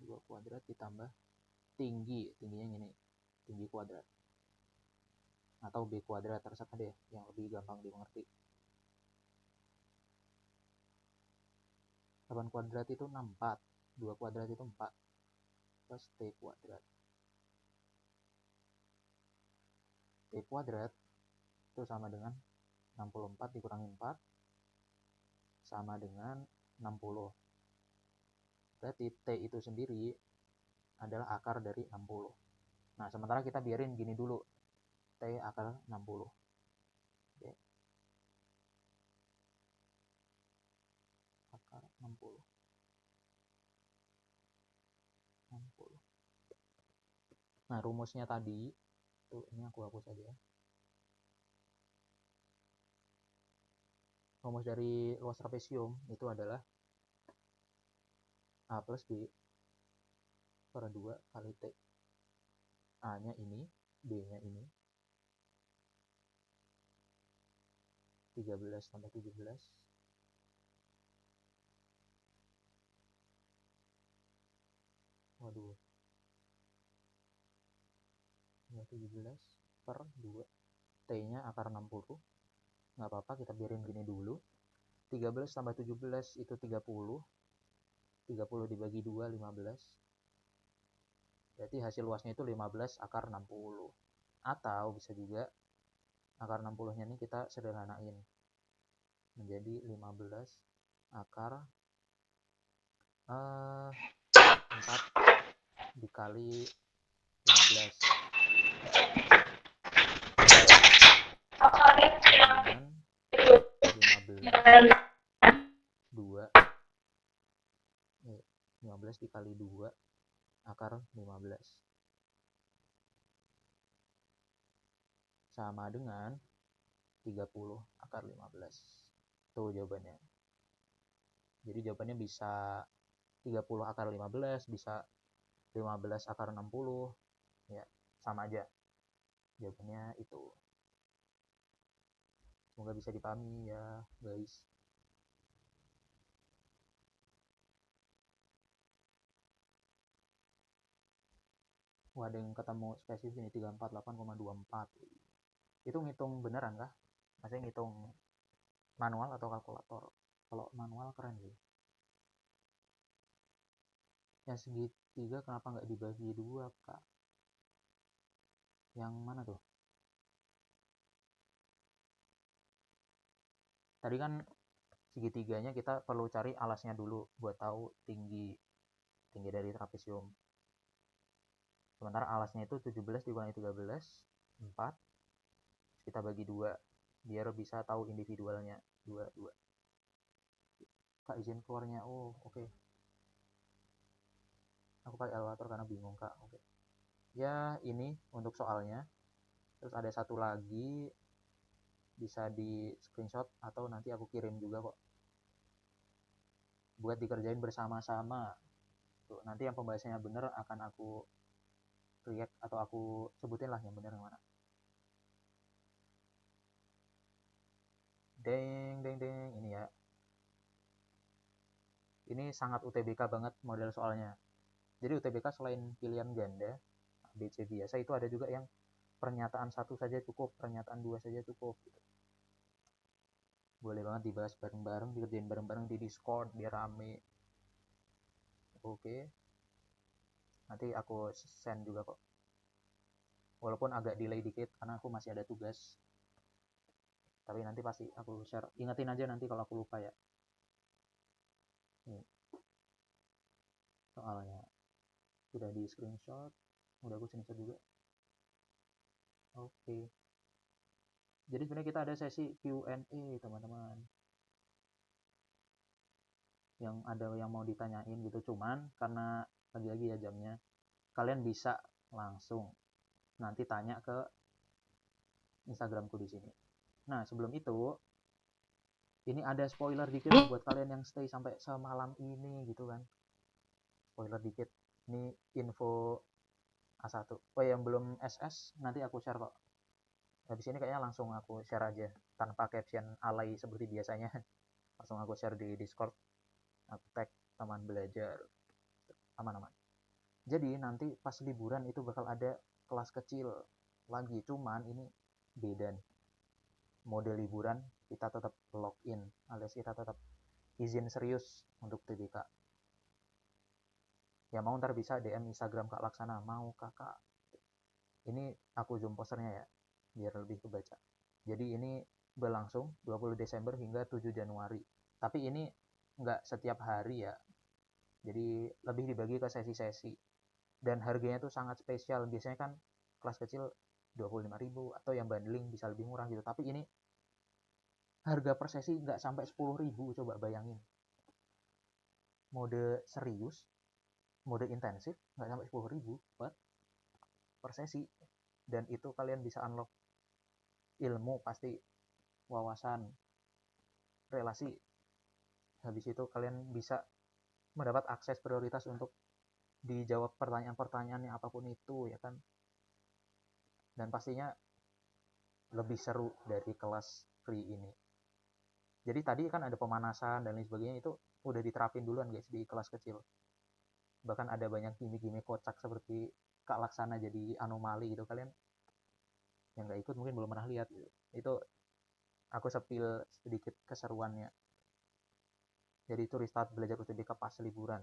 2 kuadrat ditambah tingginya ini, tinggi kuadrat. Atau B kuadrat, terserah deh yang lebih gampang dimengerti. 8 kuadrat itu 64, 2 kuadrat itu 4, plus T kuadrat. T kuadrat itu sama dengan 64 dikurangi 4, sama dengan 60. Berarti T itu sendiri adalah akar dari 60. Nah, sementara kita biarin gini dulu, T akar 60. Oke. Akar 60. Nah, rumusnya tadi, tuh ini aku hapus aja. Rumus dari luas trapesium itu adalah A plus B per 2 kali T. A-nya ini, B-nya ini. 13 tambah 17. Waduh. 17 per 2. T-nya akar 60. Nggak apa-apa, kita biarin gini dulu. 13 tambah 17 itu 30. 30 dibagi 2, 15. Berarti hasil luasnya itu 15 akar 60. Atau bisa juga akar 60-nya ini kita sederhanain. Menjadi 15 akar 4 dikali 15. Dengan 15 2. 15 dikali 2 akar 15. Sama dengan 30 akar 15. Tuh jawabannya. Jadi jawabannya bisa 30 akar 15, bisa 15 akar 60. Ya, sama aja. Jawabannya itu. Semoga bisa dipahami ya, guys. Wah, ada yang ketemu spesifik ini 348,24. Itu ngitung beneran kah? Maksudnya ngitung manual atau kalkulator? Kalau manual keren sih. Yang segitiga kenapa nggak dibagi 2, Kak? Yang mana tuh? Tadi kan segitiganya kita perlu cari alasnya dulu buat tahu tinggi dari trapesium. Sementara alasnya itu 17 dikurangi 13 4, kita bagi 2 biar bisa tahu individualnya. 2 2. Kak, izin keluarnya. Oh, oke. Aku pakai elevator karena bingung, Kak. Oke. Ya, ini untuk soalnya. Terus ada satu lagi, bisa di screenshot atau nanti aku kirim juga kok. Buat dikerjain bersama-sama. Tuh, nanti yang pembahasannya bener akan aku react atau aku sebutin lah yang bener yang mana. Deng, deng, deng. Ini ya. Ini sangat UTBK banget model soalnya. Jadi UTBK selain pilihan ganda, ABC biasa, itu ada juga yang pernyataan satu saja cukup, pernyataan dua saja cukup. Gitu. Boleh banget dibahas bareng-bareng, dikerjain bareng-bareng di Discord, biar rame. Oke. Nanti aku send juga kok. Walaupun agak delay dikit karena aku masih ada tugas. Tapi nanti pasti aku share. Ingetin aja nanti kalau aku lupa ya. Nih, soalnya sudah di screenshot. Udah aku screenshot juga. Oke. Jadi sebenarnya kita ada sesi Q&A teman-teman. Yang ada yang mau ditanyain gitu. Cuman karena lagi-lagi ya jamnya, kalian bisa langsung nanti tanya ke Instagramku di sini. Nah, sebelum itu, ini ada spoiler dikit buat kalian yang stay sampai semalam ini gitu kan. Spoiler dikit. Ini info A1. Oh, yang belum SS nanti aku share kok. Habis ini kayaknya langsung aku share aja tanpa caption alay seperti biasanya. Langsung aku share di Discord. Aku tag teman belajar. Aman-aman. Jadi nanti pas liburan itu bakal ada kelas kecil lagi. Cuman ini beda nih. Mode liburan kita tetap login alias kita tetap izin serius untuk TBK. Ya mau ntar bisa DM Instagram Kak Laksana, mau kakak. Ini aku zoom posternya ya, biar lebih kebaca. Jadi ini berlangsung 20 Desember hingga 7 Januari. Tapi ini nggak setiap hari ya, jadi lebih dibagi ke sesi-sesi. Dan harganya tuh sangat spesial. Biasanya kan kelas kecil 25.000 atau yang bundling bisa lebih murah gitu. Tapi ini harga per sesi nggak sampai 10.000, coba bayangin. Mode serius, mode intensif nggak sampai 10.000 per sesi. Dan itu kalian bisa unlock ilmu pasti, wawasan, relasi. Habis itu kalian bisa mendapat akses prioritas untuk dijawab pertanyaan-pertanyaan yang apapun itu ya kan. Dan pastinya lebih seru dari kelas free ini. Jadi tadi kan ada pemanasan dan lain sebagainya, itu udah diterapin duluan guys di kelas kecil. Bahkan ada banyak gimmick-gimmick kocak seperti Kak Laksana jadi anomali gitu. Kalian yang nggak ikut mungkin belum pernah lihat gitu. Itu aku sepil sedikit keseruannya. Jadi itu restart belajar UTBK pas liburan.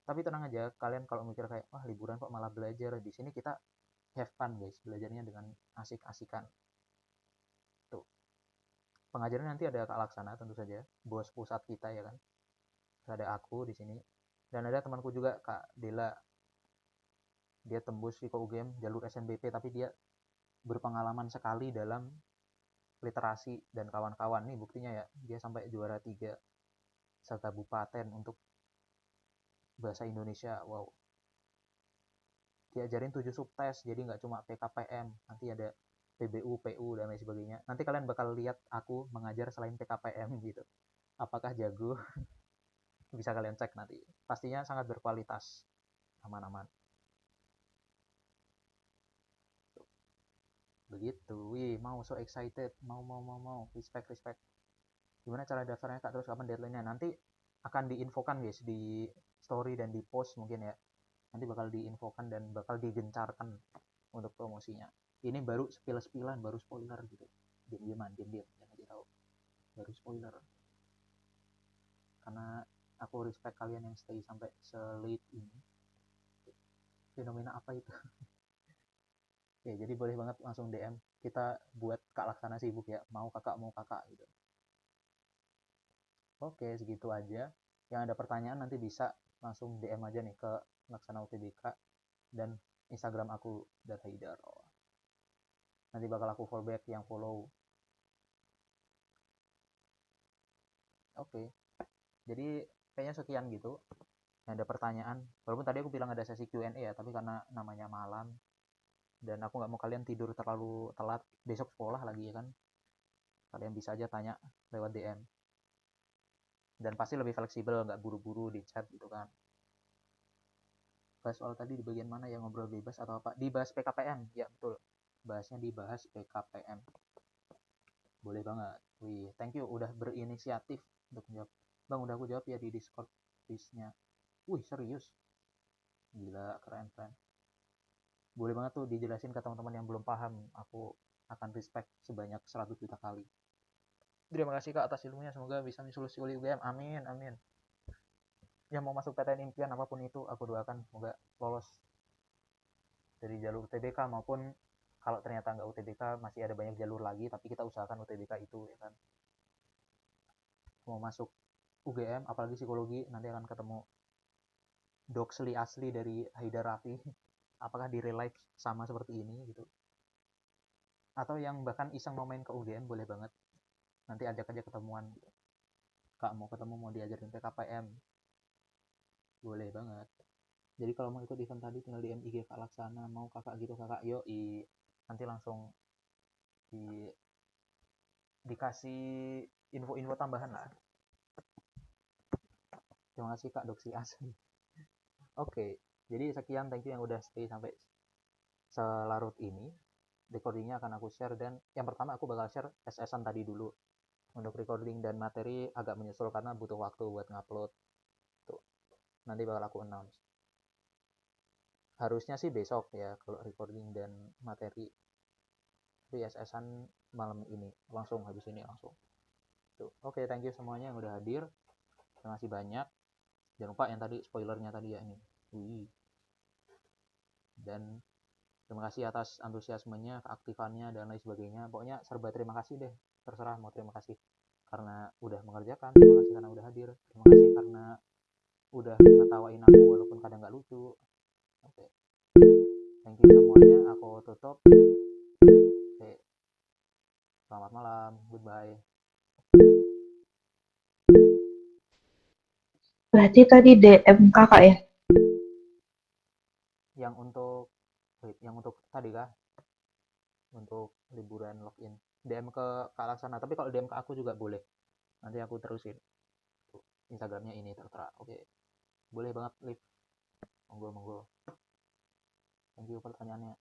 Tapi tenang aja, kalian kalau mikir kayak wah liburan kok malah belajar, di sini kita have fun guys, belajarnya dengan asik-asikan. Tuh, pengajaran nanti ada Kak Laksana tentu saja, bos pusat kita ya kan. Ada aku di sini dan ada temanku juga Kak Dela. Dia tembus Viko UGM jalur SNBP tapi dia berpengalaman sekali dalam literasi dan kawan-kawan. Nih buktinya ya, dia sampai juara 3 serta kabupaten untuk bahasa Indonesia. Wow. Diajarin 7 subtes, jadi nggak cuma PKPM, nanti ada PBU, PU, dan lain sebagainya. Nanti kalian bakal lihat aku mengajar selain PKPM gitu. Apakah jago? Bisa kalian cek nanti. Pastinya sangat berkualitas. Aman-aman. Begitu. Wih, mau so excited. Mau. Respect, respect. Gimana cara daftarnya Kak? Terus kapan deadline-nya? Nanti akan diinfokan guys di story dan di post mungkin ya. Nanti bakal diinfokan dan bakal digencarkan untuk promosinya. Ini baru spill-spillan, baru spoiler gitu. Diam-diaman, diam-diam, jangan kasih tahu. Baru spoiler. Karena aku respect kalian yang stay sampai se-late ini. Fenomena apa itu? Oke, jadi boleh banget langsung DM. Kita buat Kak Laksana sibuk ya. Mau kakak gitu. Oke, segitu aja. Yang ada pertanyaan nanti bisa langsung DM aja nih ke Laksana UTBK dan Instagram aku, Haidar. Nanti bakal aku fallback yang follow. Oke. Jadi kayaknya sekian gitu. Ada pertanyaan. Walaupun tadi aku bilang ada sesi Q&A ya, tapi karena namanya malam dan aku nggak mau kalian tidur terlalu telat, besok sekolah lagi ya kan. Kalian bisa aja tanya lewat DM. Dan pasti lebih fleksibel, nggak buru-buru di chat gitu kan. Bahas soal tadi di bagian mana yang ngobrol bebas atau apa? Dibahas PKPM, ya betul. Bahasnya dibahas PKPM. Boleh banget. Wih, thank you udah berinisiatif untuk menjawab. Bang, udah aku jawab ya di Discord quiz-nya. Wih, serius. Gila, keren. Boleh banget tuh dijelasin ke teman-teman yang belum paham. Aku akan respect sebanyak 100 juta kali. Terima kasih Kak atas ilmunya. Semoga bisa nyusul kuliah UGM. Amin, amin. Yang mau masuk PTN impian apapun itu, aku doakan semoga lolos dari jalur UTBK maupun kalau ternyata nggak UTBK masih ada banyak jalur lagi, tapi kita usahakan UTBK itu ya kan. Mau masuk UGM apalagi psikologi nanti akan ketemu doxli asli dari Haidar Rafi. Apakah di real life sama seperti ini gitu, atau yang bahkan iseng mau main ke UGM boleh banget, nanti ajak aja ketemuan gitu. Kak mau ketemu, mau diajarin PKPM, boleh banget. Jadi kalau mau ikut event tadi tinggal DM IG Kak Laksana, mau kakak gitu kakak, yoi, nanti langsung di dikasih info-info tambahan lah. Terima kasih Kak Doksi asli. Oke, jadi sekian, thank you yang udah stay sampai selarut ini. Recordingnya akan aku share, dan yang pertama aku bakal share SS-an tadi dulu. Untuk recording dan materi agak menyusul karena butuh waktu buat ngupload. Tuh, nanti bakal aku announce. Harusnya sih besok ya kalau recording dan materi. Tapi SS-an malam ini, langsung habis ini langsung. Tuh. Oke, thank you semuanya yang udah hadir. Terima kasih banyak. Jangan lupa yang tadi spoilernya tadi ya ini. Wih. Dan terima kasih atas antusiasmenya, keaktifannya, dan lain sebagainya. Pokoknya serba terima kasih deh. Terserah mau terima kasih karena udah mengerjakan, terima kasih karena udah hadir, terima kasih karena udah ngetawain aku walaupun kadang nggak lucu. Oke. Thank you semuanya. Aku tutup. Oke. Selamat malam. Goodbye. Berarti tadi DM kakak ya? Yang untuk yang untuk tadi kah? Untuk liburan login. DM ke Kak Laksana. Tapi kalau DM ke aku juga boleh. Nanti aku terusin. Instagramnya ini tertera. Oke. Boleh banget live. Monggo. Thank you pertanyaannya.